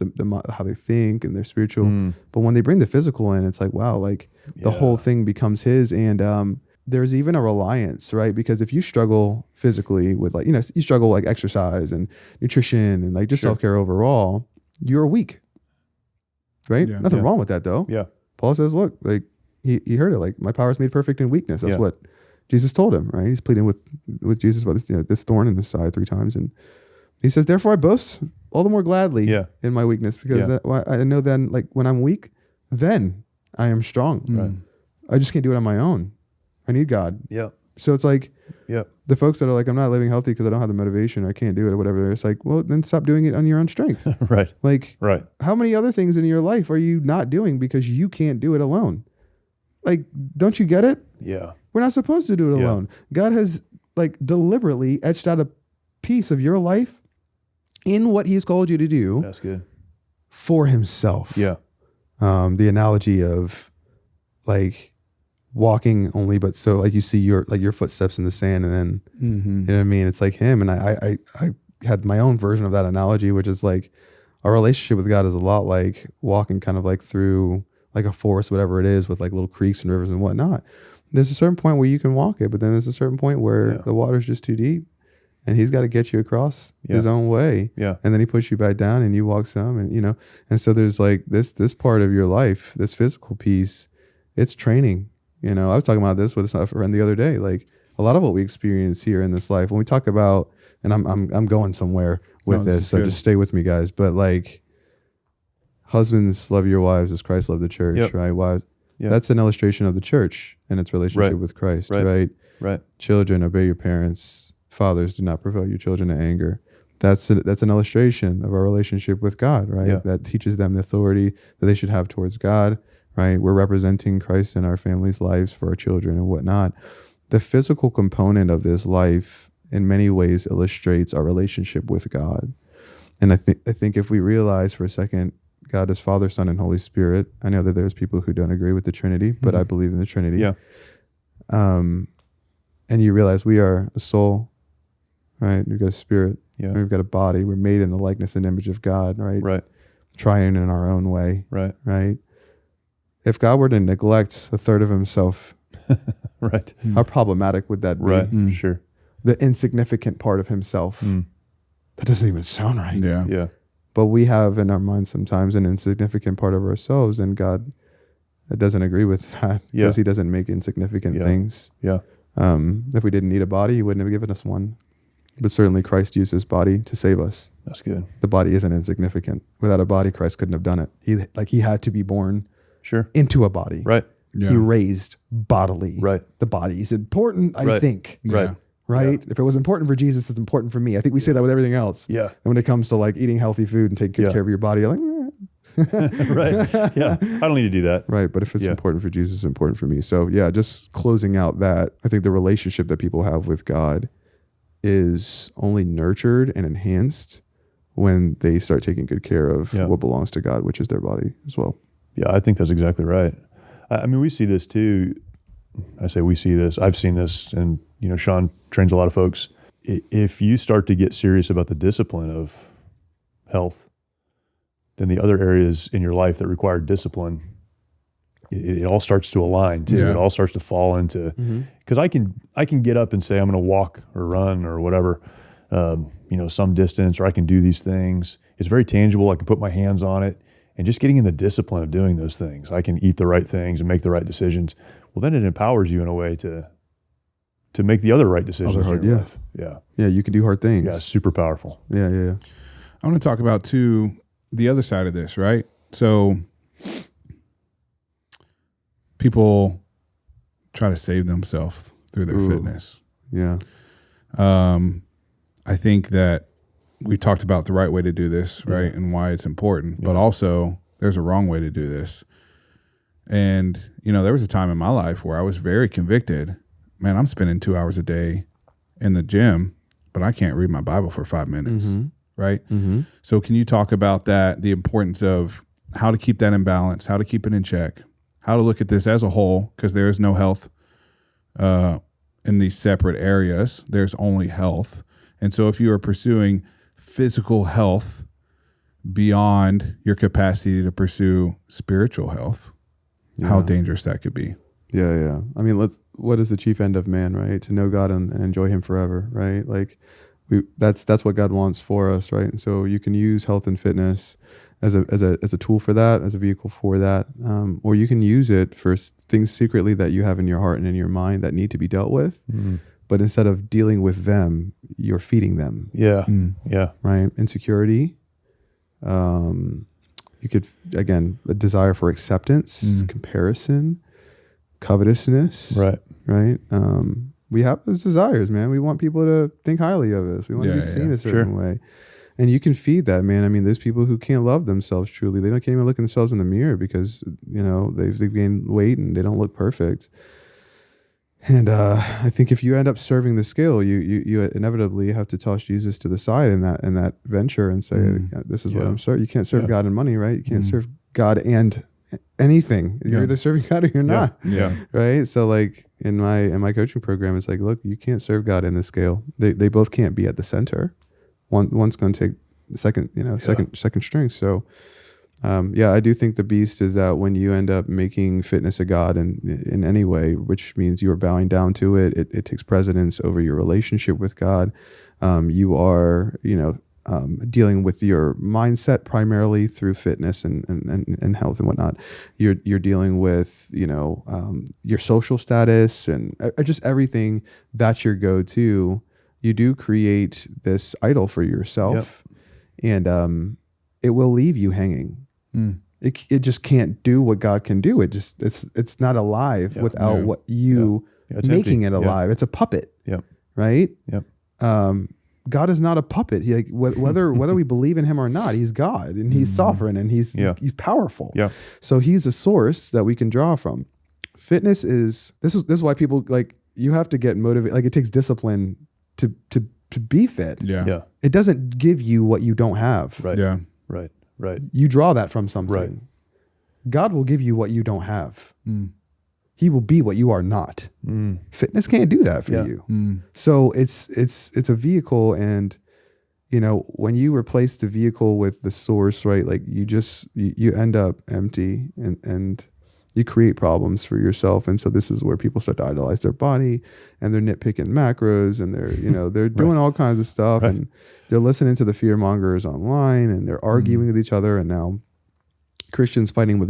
how they think and they're spiritual, but when they bring the physical in, it's like, wow, like the whole thing becomes His. And there's even a reliance, right? Because if you struggle physically with you struggle like exercise and nutrition and like just self-care overall, you're weak, right? Yeah. Nothing wrong with that though. Yeah. Paul says, look, like he heard it, like my power is made perfect in weakness. That's what Jesus told him, right? He's pleading with Jesus about this, this thorn in his side 3 times. And he says, therefore I boast all the more gladly in my weakness, because I know then, like when I'm weak, then I am strong. Right. I just can't do it on my own. I need God. Yeah. So it's like Yeah. the folks that are like, I'm not living healthy because I don't have the motivation, I can't do it or whatever. It's like, well, then stop doing it on your own strength. Right. Like, Right. how many other things in your life are you not doing because you can't do it alone? Like, don't you get it? Yeah. We're not supposed to do it Yeah. alone. God has like deliberately etched out a piece of your life in what he's called you to do That's good. for himself. Yeah. The analogy of like walking only, but so like you see your footsteps in the sand, and then you know what I mean? It's like him. And I had my own version of that analogy, which is like our relationship with God is a lot like walking kind of like through like a forest, whatever it is, with like little creeks and rivers and whatnot. There's a certain point where you can walk it, but then there's a certain point where the water's just too deep, and he's got to get you across his own way. Yeah. And then he puts you back down and you walk some, and you know, and so there's like this part of your life, this physical piece, it's training. You know, I was talking about this with a friend the other day. Like a lot of what we experience here in this life, when we talk about, and I'm going somewhere with this, so just stay with me, guys. But like, husbands, love your wives as Christ loved the church, right? Wives, that's an illustration of the church and its relationship with Christ, right? Right. Children, obey your parents. Fathers, do not provoke your children to anger. That's an illustration of our relationship with God, right? Yeah. That teaches them the authority that they should have towards God. Right? We're representing Christ in our families' lives for our children and whatnot. The physical component of this life in many ways illustrates our relationship with God. And I think if we realize for a second, God is Father, Son, and Holy Spirit. I know that there's people who don't agree with the Trinity, but I believe in the Trinity. Yeah. And you realize we are a soul, right? We've got a spirit. Yeah. We've got a body. We're made in the likeness and image of God, right? Right. Triune in our own way. Right. Right? If God were to neglect a third of himself, Right. how problematic would that be? Right. Sure. The insignificant part of himself. That doesn't even sound right. Yeah. Yeah. But we have in our minds sometimes an insignificant part of ourselves, and God doesn't agree with that because he doesn't make insignificant things. Yeah. If we didn't need a body, he wouldn't have given us one. But certainly Christ used his body to save us. That's good. The body isn't insignificant. Without a body, Christ couldn't have done it. He had to be born into a body. Right. He raised bodily. Right. The body is important, I think. Right. Right? If it was important for Jesus, it's important for me. I think we say that with everything else. Yeah. And when it comes to like eating healthy food and taking good care of your body, you're like, Right. Yeah. I don't need to do that. right. But if it's important for Jesus, it's important for me. So yeah, just closing out that, I think the relationship that people have with God is only nurtured and enhanced when they start taking good care of what belongs to God, which is their body as well. Yeah, I think that's exactly right. I mean, we see this too. I say we see this. I've seen this, and you know, Sean trains a lot of folks. If you start to get serious about the discipline of health, then the other areas in your life that require discipline, it all starts to align too. Yeah. It all starts to fall into, because I can get up and say I'm going to walk or run or whatever, some distance, or I can do these things. It's very tangible. I can put my hands on it. And just getting in the discipline of doing those things, I can eat the right things and make the right decisions. Well, then it empowers you in a way to make the other right decisions in your life. Yeah. Yeah, you can do hard things. Yeah, super powerful. Yeah. I want to talk about too the other side of this, right? So people try to save themselves through their fitness. Yeah. I think that we talked about the right way to do this, right? And why it's important, but also there's a wrong way to do this. And, there was a time in my life where I was very convicted. Man, I'm spending 2 hours a day in the gym, but I can't read my Bible for 5 minutes, right? So can you talk about that, the importance of how to keep that in balance, how to keep it in check, how to look at this as a whole, because there is no health in these separate areas. There's only health. And so if you are pursuing physical health beyond your capacity to pursue spiritual health, how dangerous that could be. Yeah. I mean, what is the chief end of man, right? To know God and enjoy him forever, right? Like that's what God wants for us, right? And so you can use health and fitness as a tool for that, as a vehicle for that, or you can use it for things secretly that you have in your heart and in your mind that need to be dealt with. But instead of dealing with them, you're feeding them. Yeah. Yeah. Right? Insecurity. You could, again, a desire for acceptance, comparison, covetousness. Right. right? We have those desires, man. We want people to think highly of us. We want to be seen a certain way. And you can feed that, man. I mean, there's people who can't love themselves truly. They can't even look at themselves in the mirror because, they've gained weight and they don't look perfect. And I think if you end up serving the scale, you inevitably have to toss Jesus to the side in that venture and say, this is what I'm serving. You can't serve God and money, right? You can't serve God and anything. You're either serving God or you're not. Yeah. Right. So like in my coaching program, it's like, look, you can't serve God in the scale. They both can't be at the center. One's going to take the second string. So, I do think the beast is that when you end up making fitness a god in any way, which means you are bowing down to it, it takes precedence over your relationship with God. You are, dealing with your mindset primarily through fitness and health and whatnot. You're dealing with, your social status and just everything that's your go-to. You do create this idol for yourself, and it will leave you hanging. It just can't do what God can do. It's not alive without what you making it alive. It's a puppet, right? God is not a puppet. Whether we believe in him or not, he's God and he's sovereign and he's powerful. So he's a source that we can draw from. Fitness is this is why people you have to get motivated. It takes discipline to be fit. It doesn't give you what you don't have. Right. You draw that from something. Right. God will give you what you don't have. He will be what you are not. Fitness can't do that for you. So it's a vehicle, and when you replace the vehicle with the source, right? Like you end up empty and you create problems for yourself. And so this is where people start to idolize their body, and they're nitpicking macros, and they're they're doing all kinds of stuff, and they're listening to the fear mongers online, and they're arguing with each other. And now Christians fighting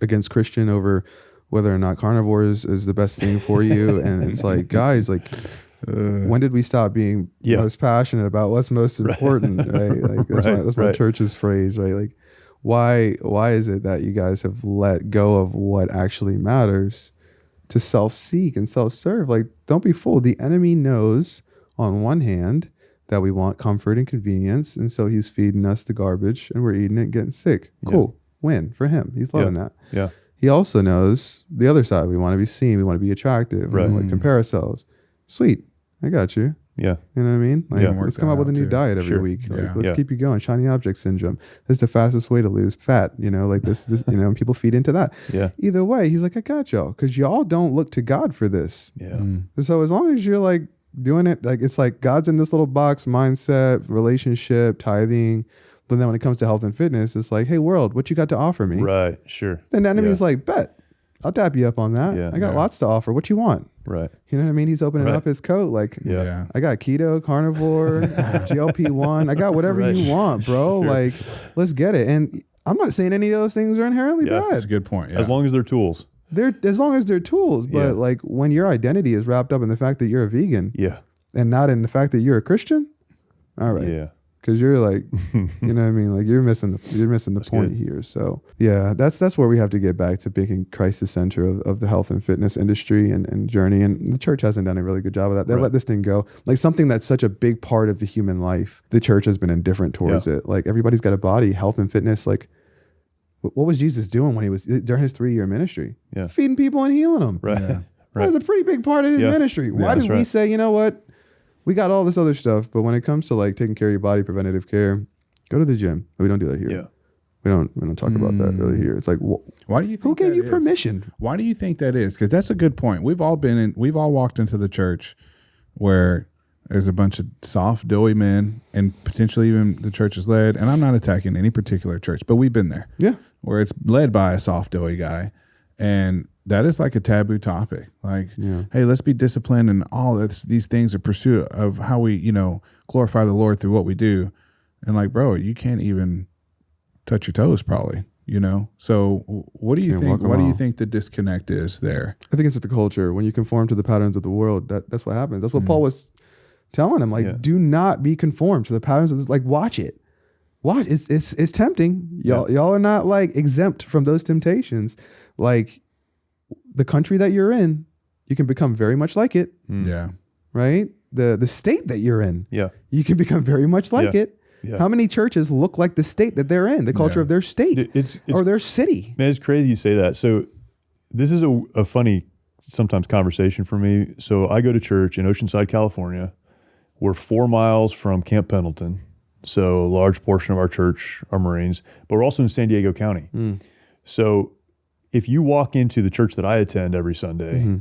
against Christian over whether or not carnivore is the best thing for you. And it's like, guys, when did we stop being most passionate about what's most important? Right? That's my church's phrase, right? Like, why is it that you guys have let go of what actually matters to self-seek and self-serve? Like, don't be fooled. The enemy knows on one hand that we want comfort and convenience, and so he's feeding us the garbage and we're eating it and getting sick. Cool. Win for him. He's loving that. He also knows the other side. We want to be seen. We want to be attractive. We want to compare ourselves. Sweet. I got you. You know what I mean? Let's come up with a new diet every week. Let's keep you going. Shiny object syndrome. This is the fastest way to lose fat. This and people feed into that. Either way, he's like, I got y'all, because y'all don't look to God for this. And so as long as you're doing it, it's like God's in this little box: mindset, relationship, tithing. But then when it comes to health and fitness, it's like, hey, world, what you got to offer me? Right, sure. Then the enemy's like, bet, I'll tap you up on that. I got lots to offer. What you want? Right. You know what I mean? He's opening up his coat I got keto, carnivore, GLP-1. I got whatever you want, bro. Sure. Let's get it. And I'm not saying any of those things are inherently bad. That's a good point. As long as they're tools. As long as they're tools. But when your identity is wrapped up in the fact that you're a vegan and not in the fact that you're a Christian, all right. Because you're you know what I mean? You're missing the point here. So that's where we have to get back to making Christ the center of the health and fitness industry and journey. And the church hasn't done a really good job of that. They let this thing go. Something that's such a big part of the human life, the church has been indifferent towards it. Everybody's got a body, health and fitness. What was Jesus doing when he was during his 3-year ministry? Feeding people and healing them. That was a pretty big part of his ministry. Why did we say, you know what? We got all this other stuff, but when it comes to taking care of your body, preventative care, go to the gym. We don't do that here. We don't talk about that really here. It's like, why do you think who gave you permission? Why do you think that is? Because that's a good point. We've all walked into the church where there's a bunch of soft, doughy men, and potentially even the church is led. And I'm not attacking any particular church, but we've been there. Where it's led by a soft, doughy guy, and that is a taboo topic. Hey, let's be disciplined, and all these things are pursuit of how we, glorify the Lord through what we do. And bro, you can't even touch your toes probably, So what do you think? What do you think the disconnect is there? I think it's the culture. When you conform to the patterns of the world, that's what happens. That's what Paul was telling him. Do not be conformed to the patterns of watch it. Watch. It's tempting. Y'all are not exempt from those temptations. The country that you're in, you can become very much like it. Yeah. Right? The state that you're in. Yeah. You can become very much like Yeah. it. Yeah. How many churches look like the state that they're in, the culture of their state or their city? Man, it's crazy you say that. So this is a funny sometimes conversation for me. So I go to church in Oceanside, California. We're 4 miles from Camp Pendleton. So a large portion of our church are Marines, but we're also in San Diego County. So if you walk into the church that I attend every Sunday,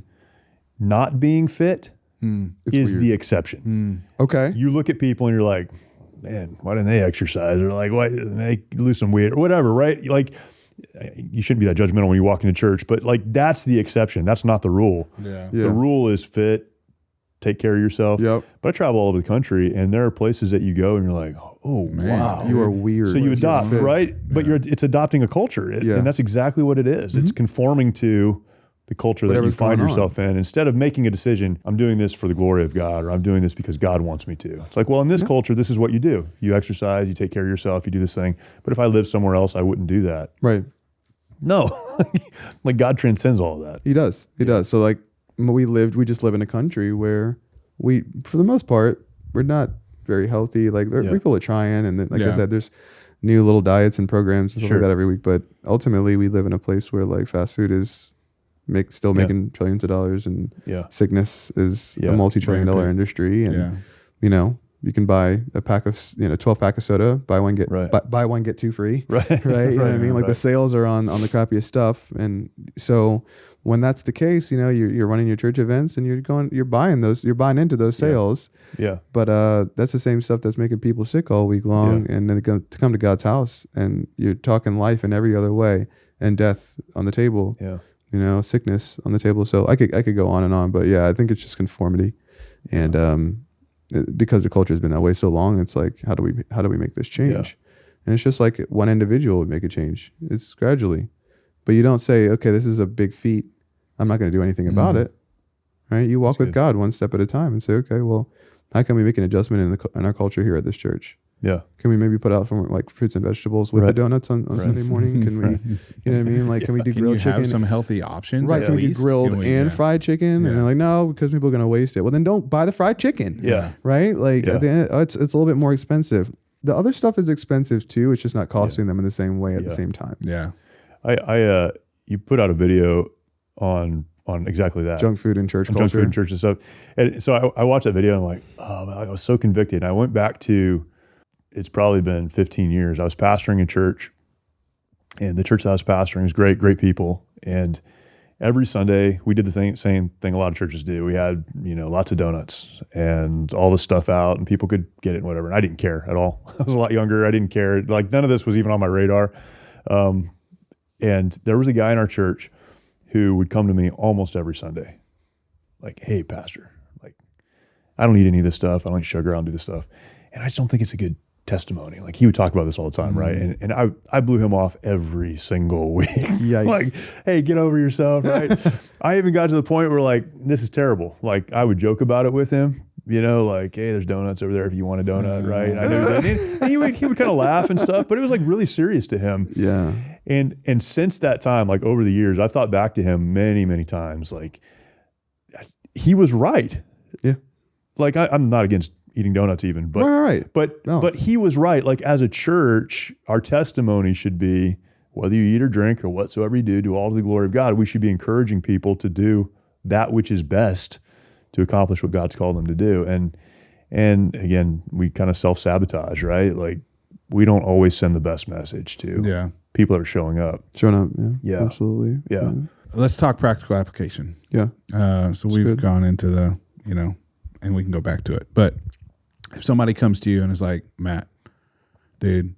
not being fit is weird. the exception. Okay. You look at people and you're like, man, why didn't they exercise? Or like, why didn't they lose some weight or whatever, right? Like, you shouldn't be that judgmental when you walk into church, but like, that's the exception. That's not the rule. Yeah. The rule is fit, take care of yourself. Yep. But I travel all over the country and there are places that you go and you're like, oh, wow. You are weird. So you if you're adopt, fit. right? But it's adopting a culture. And that's exactly what it is. It's conforming to the culture that you Whatever's find going yourself in, instead of making a decision, I'm doing this for the glory of God, or I'm doing this because God wants me to. It's like, well, in this culture, this is what you do. You exercise, you take care of yourself, you do this thing. But if I lived somewhere else, I wouldn't do that. Right. No, like God transcends all of that. He does. He does. So like we just live in a country where we, for the most part, we're not very healthy. Like there are people are trying, and then, like I said, there's new little diets and programs and stuff like that every week. But ultimately, we live in a place where like fast food is making trillions of dollars, and sickness is a multi-trillion-dollar industry. And you know, you can buy a pack of 12 pack of soda, buy one get two free. Right. You know what I mean? Like the sales are on the crappiest stuff, and so when that's the case, you know, you're running your church events and you're buying into those sales. Yeah. But that's the same stuff that's making people sick all week long, and then they come to God's house, and you're talking life in every other way, and death on the table. Yeah. You know, sickness on the table. So I could go on and on, but yeah, I think it's just conformity, and because the culture has been that way so long, it's like, how do we make this change? Yeah. And it's just like one individual would make a change. It's gradually, but you don't say, okay, this is a big feat, I'm not going to do anything about it, right? You walk with God one step at a time and say, okay, well, how can we make an adjustment in our culture here at this church? Yeah. Can we maybe put out from like fruits and vegetables with the donuts on Sunday morning? Can we, you know what I mean? Like, can we do grilled chicken? Have some healthy options? Right. Can we do grilled and fried chicken? And they're like, no, because people are going to waste it. Well, then don't buy the fried chicken. Yeah. Right. Like at the end, it's a little bit more expensive. The other stuff is expensive too. It's just not costing them in the same way at the same time. Yeah. You put out a video on exactly that. Junk food in church culture. Junk food in church and stuff. And so I watched that video and I'm like, oh man, I was so convicted. And I went back to, it's probably been 15 years. I was pastoring a church, and the church that I was pastoring was great people. And every Sunday we did the same thing a lot of churches do. We had, lots of donuts and all this stuff out, and people could get it and whatever. And I didn't care at all. I was a lot younger. I didn't care. Like none of this was even on my radar. And there was a guy in our church who would come to me almost every Sunday. Like, hey, pastor, like, I don't eat any of this stuff. I don't eat sugar. I don't do this stuff. And I just don't think it's a good testimony. Like he would talk about this all the time, right? And I blew him off every single week. Yikes. Like, hey, get over yourself, right? I even got to the point where like, this is terrible. Like I would joke about it with him, like, hey, there's donuts over there if you want a donut, right? And I knew that. And he would kind of laugh and stuff, but it was like really serious to him. Yeah. And since that time, like over the years, I've thought back to him many, many times. Like he was right. Yeah. Like I'm not against eating donuts even, but but he was right. Like as a church, our testimony should be, whether you eat or drink or whatsoever you do all to the glory of God. We should be encouraging people to do that which is best to accomplish what God's called them to do. And again, we kind of self-sabotage, right? Like we don't always send the best message to people that are showing up. Yeah. Absolutely. Yeah. Let's talk practical application. Yeah. So we've gone into the, and we can go back to it. But if somebody comes to you and is like, Matt, dude,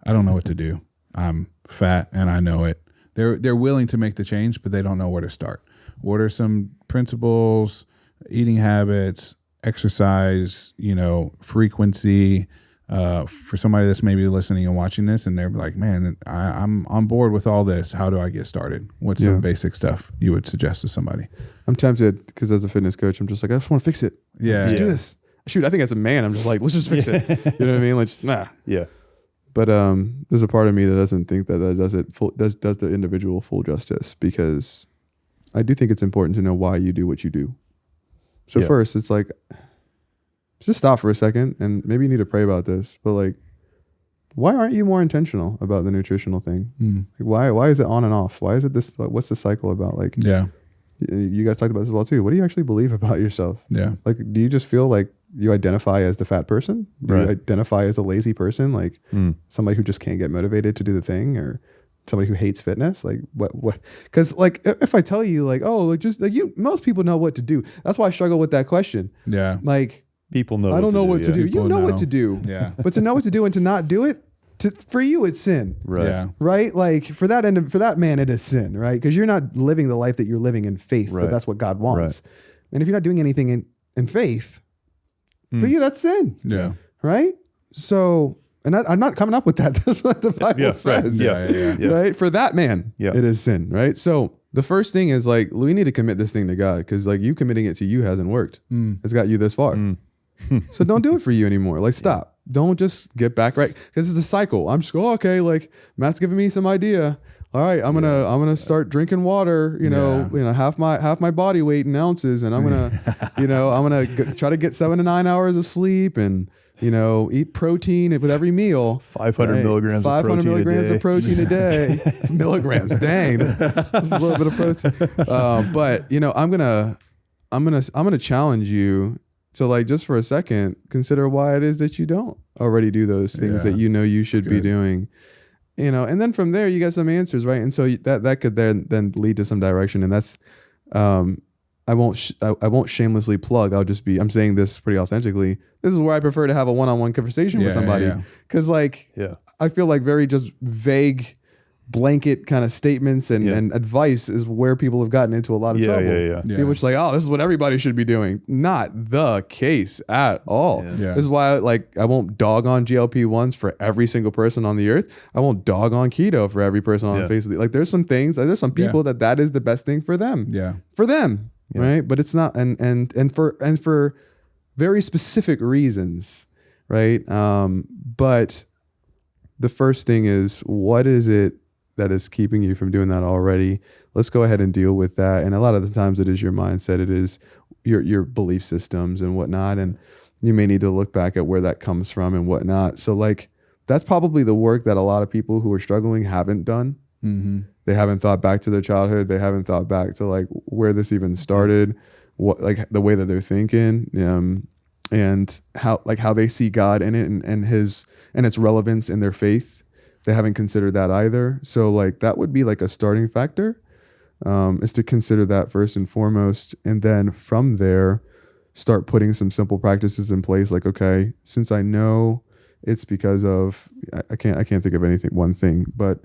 I don't know what to do. I'm fat and I know it. They're willing to make the change, but they don't know where to start. What are some principles, eating habits, exercise, frequency, for somebody that's maybe listening and watching this and they're like, man, I'm on board with all this. How do I get started? What's some basic stuff you would suggest to somebody? I'm tempted because as a fitness coach, I'm just like, I just want to fix it. Yeah. Just do this. Shoot, I think as a man, I'm just like, let's just fix it. You know what I mean? Like, just, nah. Yeah. But there's a part of me that doesn't think that does the individual full justice, because I do think it's important to know why you do what you do. So first, it's like, just stop for a second, and maybe you need to pray about this, but like, why aren't you more intentional about the nutritional thing? Like why is it on and off? Why is it this? What's the cycle about? Like, you guys talked about this as well too. What do you actually believe about yourself? Like, do you just feel like you identify as the fat person? Do you identify as a lazy person? Like somebody who just can't get motivated to do the thing, or somebody who hates fitness? Like what? Because like, if I tell you like, oh, like just like most people know what to do. That's why I struggle with that question. Like, people know. I don't know what to do. People You know know what to do. But to know what to do and to not do it, for you, it's sin. Right. Like for that man, it is sin. Right. Because you're not living the life that you're living in faith. But that's what God wants. And if you're not doing anything in faith, for you, that's sin. Right. So, and I'm not coming up with that. That's what the Bible says. Right. For that man, it is sin. Right. So the first thing is like, we need to commit this thing to God, because like you committing it to you hasn't worked. It's got you this far. So don't do it for you anymore. Like, stop. Don't just get back right, because it's a cycle. I'm just okay. Like, Matt's giving me some idea. All right, I'm gonna start drinking water. You know, half my body weight in ounces, and I'm gonna try to get 7 to 9 hours of sleep, and eat protein with every meal. 500 milligrams. 500 milligrams of protein a day. Milligrams, dang, that's a little bit of protein. But I'm gonna challenge you. So like, just for a second, consider why it is that you don't already do those things that you should be doing, and then from there you get some answers, right? And so that could then lead to some direction. And that's, I won't shamelessly plug. I'm saying this pretty authentically. This is where I prefer to have a one-on-one conversation with somebody. Cause like, I feel like very just vague blanket kind of statements and advice is where people have gotten into a lot of trouble. People are just like, oh, this is what everybody should be doing. Not the case at all. This is why I won't dog on GLP-1s for every single person on the earth. I won't dog on keto for every person on the face of the, like, there's some things, there's some people that is the best thing for them. For them. Right. But it's not, and for very specific reasons. Right. But the first thing is, what is it that is keeping you from doing that already? Let's go ahead and deal with that. And a lot of the times it is your mindset, it is your belief systems and whatnot. And you may need to look back at where that comes from and whatnot. So like, that's probably the work that a lot of people who are struggling haven't done. They haven't thought back to their childhood. They haven't thought back to like where this even started, what, like the way that they're thinking, and how they see God in it and its relevance in their faith. They haven't considered that either. So like, that would be like a starting factor, is to consider that first and foremost. And then from there, start putting some simple practices in place. Like, okay, since I know it's because of, I can't think of one thing, but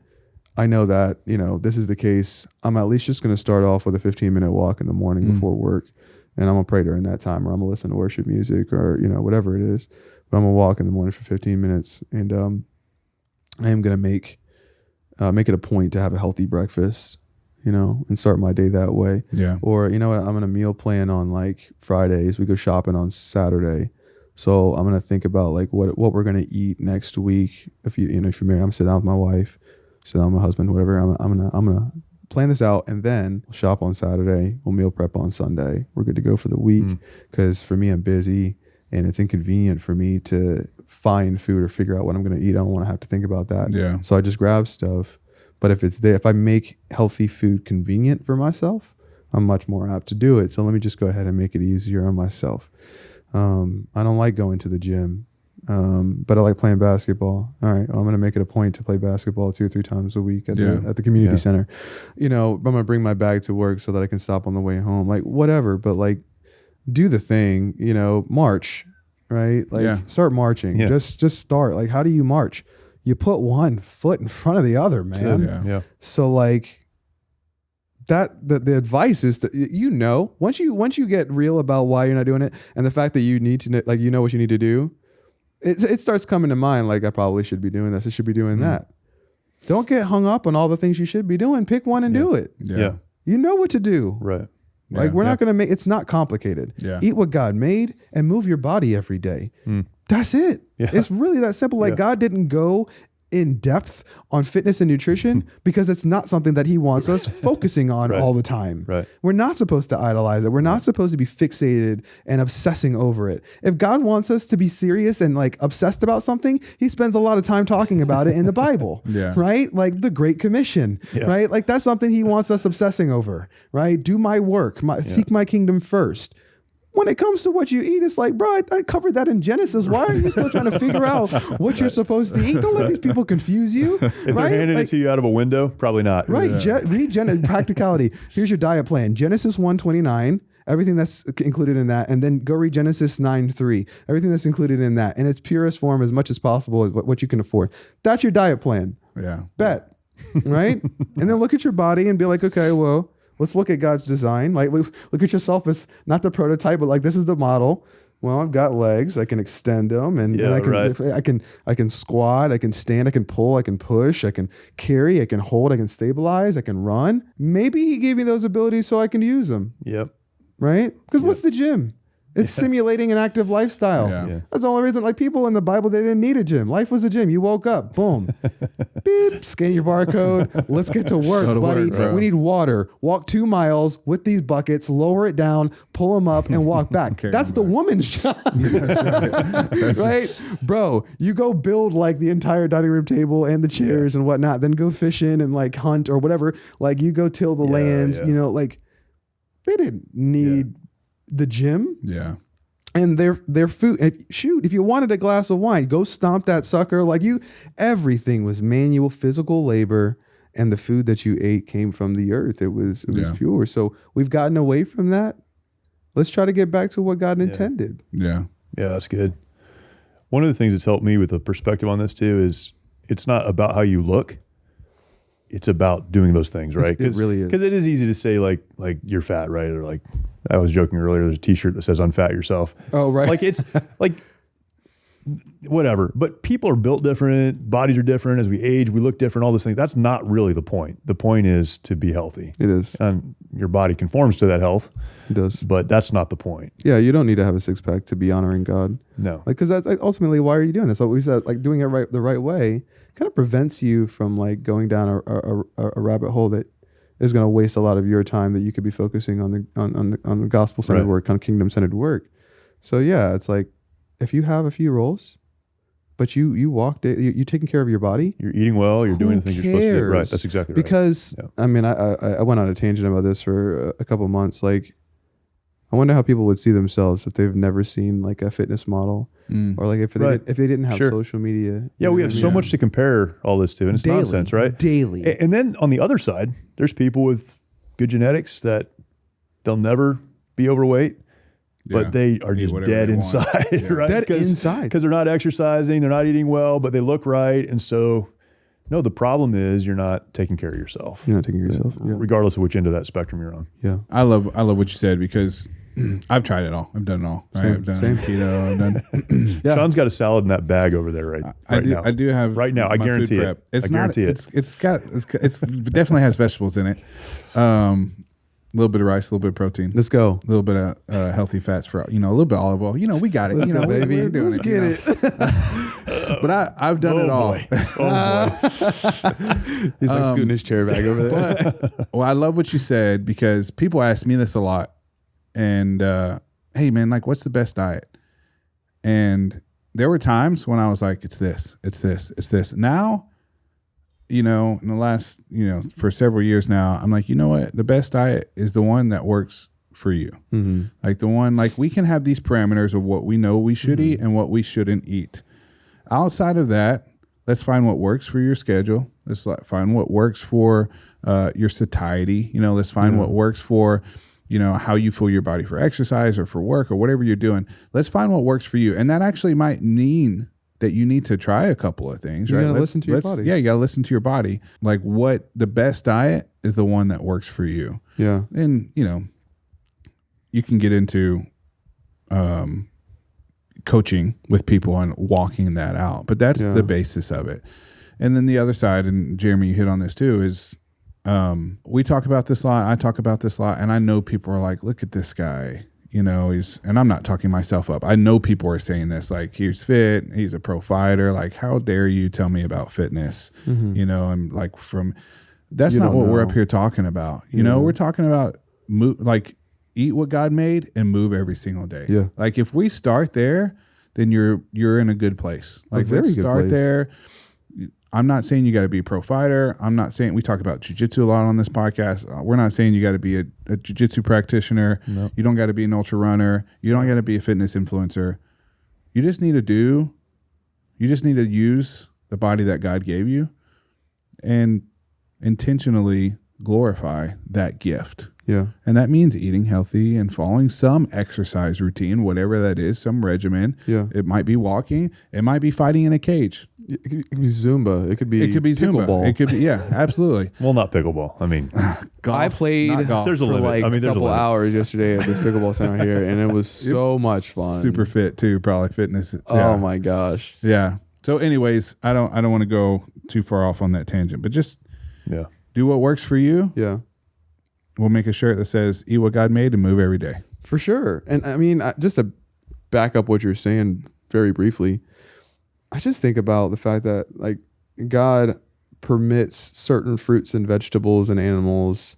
I know that, this is the case. I'm at least just going to start off with a 15-minute walk in the morning before work. And I'm going to pray during that time, or I'm going to listen to worship music, or, whatever it is. But I'm going to walk in the morning for 15 minutes. And I am going to make it a point to have a healthy breakfast, and start my day that way. Or, I'm going to meal plan on like Fridays. We go shopping on Saturday. So I'm going to think about like what we're going to eat next week. If you're married, I'm going to sit down with my wife, sit down with my husband, whatever. I'm going to plan this out, and then we'll shop on Saturday. We'll meal prep on Sunday. We're good to go for the week. Because for me, I'm busy and it's inconvenient for me to find food or figure out what I'm going to eat. I don't want to have to think about that. So I just grab stuff. But if it's there, if I make healthy food convenient for myself, I'm much more apt to do it. So let me just go ahead and make it easier on myself. I don't like going to the gym, but I like playing basketball. All right, I'm going to make it a point to play basketball 2 or 3 times a week at the community center. I'm going to bring my bag to work so that I can stop on the way home. Like, whatever, but like, do the thing. March, right? Like, start marching. Just start. Like, how do you march? You put one foot in front of the other, man. So like, that the advice is that once you get real about why you're not doing it, and the fact that you need to, like, what you need to do, it starts coming to mind. Like, I probably should be doing this. I should be doing that. Don't get hung up on all the things you should be doing. Pick one and do it. You know what to do. Right. Like, we're not going to it's not complicated. Eat what God made and move your body every day. That's it. It's really that simple. Like, God didn't go in depth on fitness and nutrition because it's not something that he wants us focusing on all the time. Right. We're not supposed to idolize it. We're not supposed to be fixated and obsessing over it. If God wants us to be serious and like obsessed about something, he spends a lot of time talking about it in the Bible, right? Like the Great Commission, right? Like that's something he wants us obsessing over, right? Do my work, seek my kingdom first. When it comes to what you eat, it's like, bro, I covered that in Genesis. Why are you still trying to figure out what you're supposed to eat? Don't let these people confuse you. If they're handing it to you out of a window, probably not. Right. Read practicality. Here's your diet plan. Genesis 1:29, everything that's included in that. And then go read Genesis 9:3, everything that's included in that. In its purest form as much as possible, what you can afford. That's your diet plan. Yeah. Bet. Right? And then look at your body and be like, okay, well, let's look at God's design. Like, look at yourself as not the prototype, but like this is the model. Well, I've got legs. I can extend them, and I can squat. I can stand. I can pull. I can push. I can carry. I can hold. I can stabilize. I can run. Maybe he gave me those abilities so I can use them. Yep. Right? Because what's the gym? It's simulating an active lifestyle. Yeah. That's the only reason. Like people in the Bible, they didn't need a gym. Life was a gym. You woke up, boom, beep, scan your barcode. Let's get to work, buddy. We need water. Walk 2 miles with these buckets, lower it down, pull them up, and walk back. That's the woman's job, right, bro? You go build like the entire dining room table and the chairs and whatnot. Then go fishing and like hunt or whatever. Like you go till the land. You know, like they didn't need. The gym, and their food. Shoot, if you wanted a glass of wine, go stomp that sucker. Like everything was manual, physical labor, and the food that you ate came from the earth. It was pure. So we've gotten away from that. Let's try to get back to what God intended. Yeah, that's good. One of the things that's helped me with a perspective on this too is it's not about how you look. It's about doing those things, right? It really is. Because it is easy to say like you're fat, right? Or like I was joking earlier, there's a t-shirt that says unfat yourself. Oh, right. Like it's like whatever. But people are built different, bodies are different. As we age, we look different, all those things. That's not really the point. The point is to be healthy. It is. And your body conforms to that health. It does. But that's not the point. Yeah, you don't need to have a six-pack to be honoring God. No. Like, because that's ultimately, why are you doing this? Like we said, like doing it the right way kind of prevents you from like going down a rabbit hole that is going to waste a lot of your time that you could be focusing on the gospel-centered work, on kingdom-centered work. So yeah, it's like if you have a few rolls, but you walked it, you're taking care of your body. You're eating well. You're doing the things you're supposed to do. Right. That's exactly right. Because I mean, I went on a tangent about this for a couple of months. Like, I wonder how people would see themselves if they've never seen like a fitness model, or like if they didn't have social media. Yeah, we have so much to compare all this to, and it's nonsense, right? Daily. And then on the other side, there's people with good genetics that they'll never be overweight, but they are just dead inside, right? Dead inside. Because they're not exercising, they're not eating well, but they look right. And so, no, the problem is you're not taking care of yourself. You're not taking care of yourself, regardless of which end of that spectrum you're on. Yeah. I love what you said because I've tried it all. I've done it all. Right? I've done keto. I've done. Sean's got a salad in that bag over there right now. I do have right now. I guarantee it. It's It's definitely has vegetables in it. A little bit of rice, a little bit of protein. Let's go. A little bit of healthy fats for a little bit of olive oil. We got it. Let's go, baby. We're doing Let's get it. But I've done it all. He's like scooting his chair back over there. Well, I love what you said because people ask me this a lot. And hey, man, like, what's the best diet? And there were times when I was like, it's this. Now, in the last, for several years now, I'm like, you know what? The best diet is the one that works for you. Mm-hmm. Like the one, like we can have these parameters of what we know we should eat and what we shouldn't eat. Outside of that, let's find what works for your schedule. Let's find what works for your satiety. Let's find what works for how you feel your body for exercise or for work or whatever you're doing. Let's find what works for you. And that actually might mean that you need to try a couple of things, right? You gotta listen to your body. Yeah, you gotta listen to your body. Like what the best diet is the one that works for you. Yeah. And, you can get into coaching with people and walking that out. But that's the basis of it. And then the other side, and Jeremy, you hit on this too, is we talk about this a lot. I talk about this a lot. And I know people are like, look at this guy. you know, and I'm not talking myself up. I know people are saying this, like, he's fit, he's a pro fighter. Like, how dare you tell me about fitness? You know, and like that's not what we're up here talking about. You know, we're talking about eat what God made and move every single day. Yeah. Like, if we start there, then you're in a good place. Like, let's start there. I'm not saying you got to be a pro fighter. I'm not saying, we talk about jiu-jitsu a lot on this podcast. We're not saying you got to be a jiu-jitsu practitioner. Nope. You don't got to be an ultra runner. You don't got to be a fitness influencer. You just need to use the body that God gave you and intentionally glorify that gift. Yeah. And that means eating healthy and following some exercise routine, whatever that is, some regimen. Yeah. It might be walking. It might be fighting in a cage. It could be Zumba. It could be Zumba. pickleball. It could be, yeah, absolutely. Well, not pickleball. I mean, Golf, I played not golf. There's a for limit. like I mean, a there's a couple limit. hours yesterday at this pickleball center here, and it was so much fun. Super fit too, probably fitness. Oh Yeah. my gosh. Yeah. So anyways, I don't want to go too far off on that tangent, but just do what works for you. Yeah. We'll make a shirt that says eat what God made and move every day. For sure. And I mean, just to back up what you're saying very briefly, I just think about the fact that like God permits certain fruits and vegetables and animals,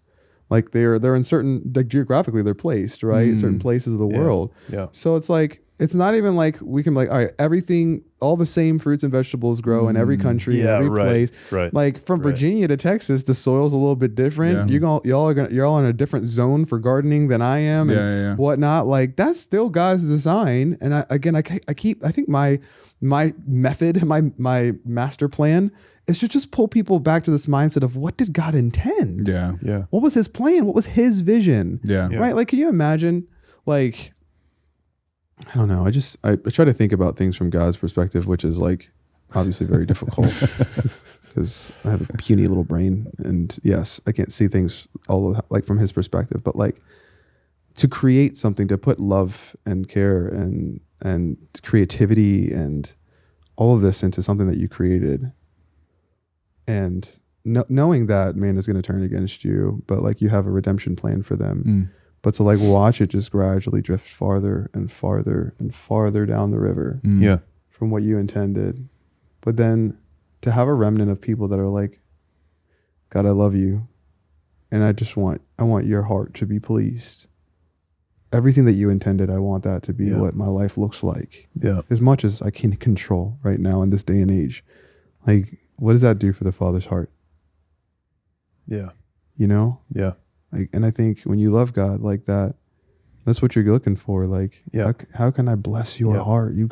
like they're in certain, like geographically they're placed, right? Certain places of the world. Yeah. So it's like, it's not even like we can like, all right, everything, all the same fruits and vegetables grow in every country, in every place. Right. Like from Virginia to Texas, the soil's a little bit different. Yeah. You're all in a different zone for gardening than I am and whatnot. Like that's still God's design. And I think my method, my master plan is to just pull people back to this mindset of what did God intend? Yeah. Yeah. What was his plan? What was his vision? Yeah. Right. Like, can you imagine like, I don't know. I try to think about things from God's perspective, which is like obviously very difficult because I have a puny little brain, and yes, I can't see things all like from his perspective. But like to create something, to put love and care and creativity and all of this into something that you created, and knowing that man is going to turn against you, but like you have a redemption plan for them. But to like watch it just gradually drift farther and farther and farther down the river from what you intended. But then to have a remnant of people that are like, God, I love you. And I want your heart to be pleased. Everything that you intended, I want that to be what my life looks like. Yeah. As much as I can control right now in this day and age. Like, what does that do for the Father's heart? Yeah. You know? Yeah. Like, and I think when you love God like that, that's what you're looking for. Like, how can I bless your heart? You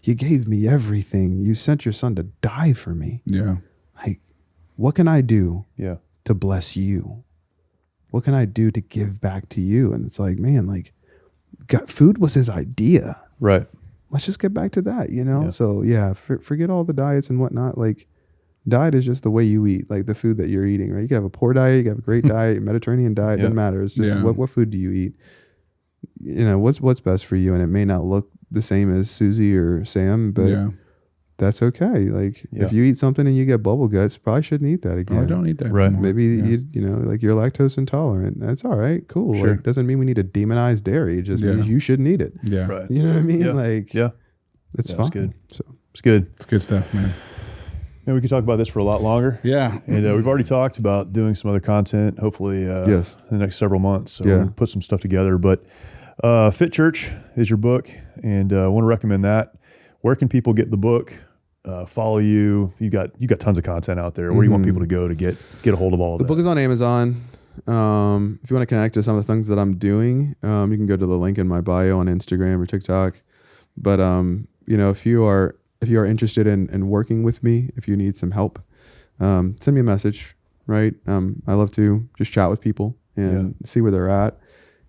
you gave me everything. You sent your son to die for me. Yeah. Like, what can I do Yeah. to bless you? What can I do to give back to you? And it's like, man, like, food was his idea. Right. Let's just get back to that, you know? Yeah. So forget all the diets and whatnot. Like, diet is just the way you eat, like the food that you're eating, right? You can have a poor diet, you can have a great diet, Mediterranean diet, doesn't matter. It's just what food do you eat? You know, what's best for you, and it may not look the same as Susie or Sam, but that's okay. Like if you eat something and you get bubble guts, probably shouldn't eat that again. Oh, don't eat that Right. anymore. Maybe you know, like you're lactose intolerant. That's all right, cool. Sure. Like doesn't mean we need to demonize dairy. It just means you shouldn't eat it. Yeah. Right. You know what I mean? Yeah. Like it's fine. good. So It's good. It's good stuff, man. And we could talk about this for a lot longer. Yeah. And we've already talked about doing some other content, hopefully in the next several months. So we'll put some stuff together. But Fit Church is your book, and I want to recommend that. Where can people get the book, follow you? You got tons of content out there. Where do you want people to go to get a hold of all of that? the book is on Amazon. If you want to connect to some of the things that I'm doing, you can go to the link in my bio on Instagram or TikTok. But you know, if you are interested in working with me, if you need some help, send me a message, right? I love to just chat with people and see where they're at,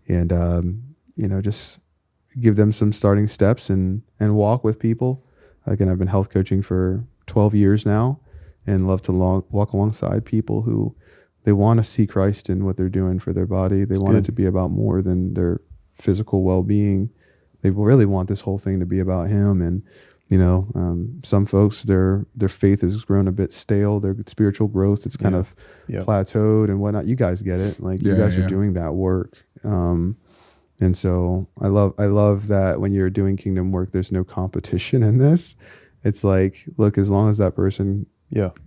and you know, just give them some starting steps and walk with people. Again, I've been health coaching for 12 years now, and love to walk alongside people who they want to see Christ in what they're doing for their body. They want it to be about more than their physical well-being. They really want this whole thing to be about Him. And you know, some folks, their faith has grown a bit stale. Their spiritual growth, it's kind of plateaued and whatnot. You guys get it. Like you guys are doing that work. And so I love that when you're doing kingdom work, there's no competition in this. It's like, look, as long as that person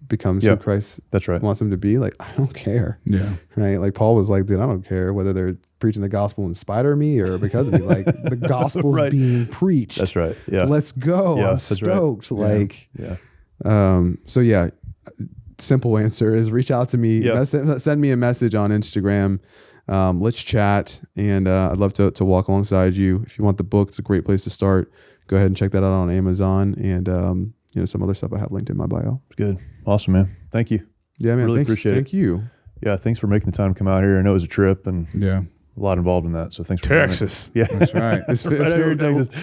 becomes who Christ wants them to be, like, I don't care. Yeah. Right. Like Paul was like, dude, I don't care whether they're preaching the gospel in spite of me or because of me. Like the gospel's being preached. That's right. Yeah. Let's go. Yeah, I'm stoked. Right. So yeah, simple answer is reach out to me. Send me a message on Instagram. Let's chat. And I'd love to walk alongside you. If you want the book, it's a great place to start. Go ahead and check that out on Amazon. And, some other stuff I have linked in my bio. Good. Awesome, man. Thank you. Yeah, man. Really appreciate it. Thank you. Yeah. Thanks for making the time to come out here. I know it was a trip and a lot involved in that. So thanks for Texas. Yeah. That's right. It's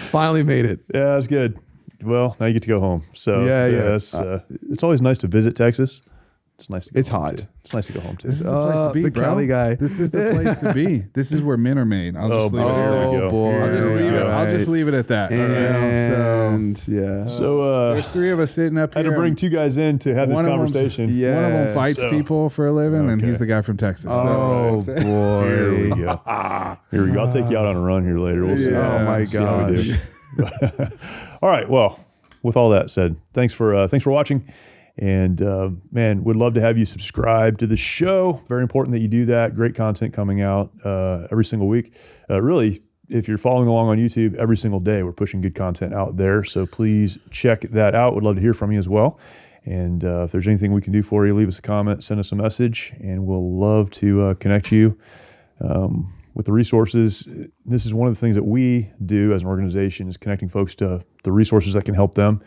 finally made it. Yeah, it's good. Well, now you get to go home. So it's always nice to visit Texas. It's nice to go home hot. too. It's nice to go home too. This is the place to be, the bro. Cali guy. This is the place to be. This is where men are made. I'll just leave it at that. There we go. I'll just leave it at that. So there's three of us sitting up here. I had to bring two guys in to have this conversation. One of them fights people for a living, and he's the guy from Texas. Oh, boy. Here we go. Here we go. I'll take you out on a run here later. We'll see. Oh, my See how we gosh. do. All right. Well, with all that said, thanks for watching. And man, would love to have you subscribe to the show. Very important that you do that. Great content coming out every single week. Really, if you're following along on YouTube, every single day we're pushing good content out there. So please check that out. Would love to hear from you as well. And if there's anything we can do for you, leave us a comment, send us a message, and we'll love to connect you with the resources. This is one of the things that we do as an organization is connecting folks to the resources that can help them.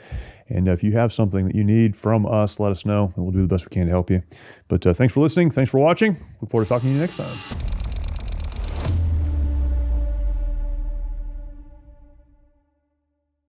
And if you have something that you need from us, let us know, and we'll do the best we can to help you. But thanks for listening. Thanks for watching. Look forward to talking to you next time.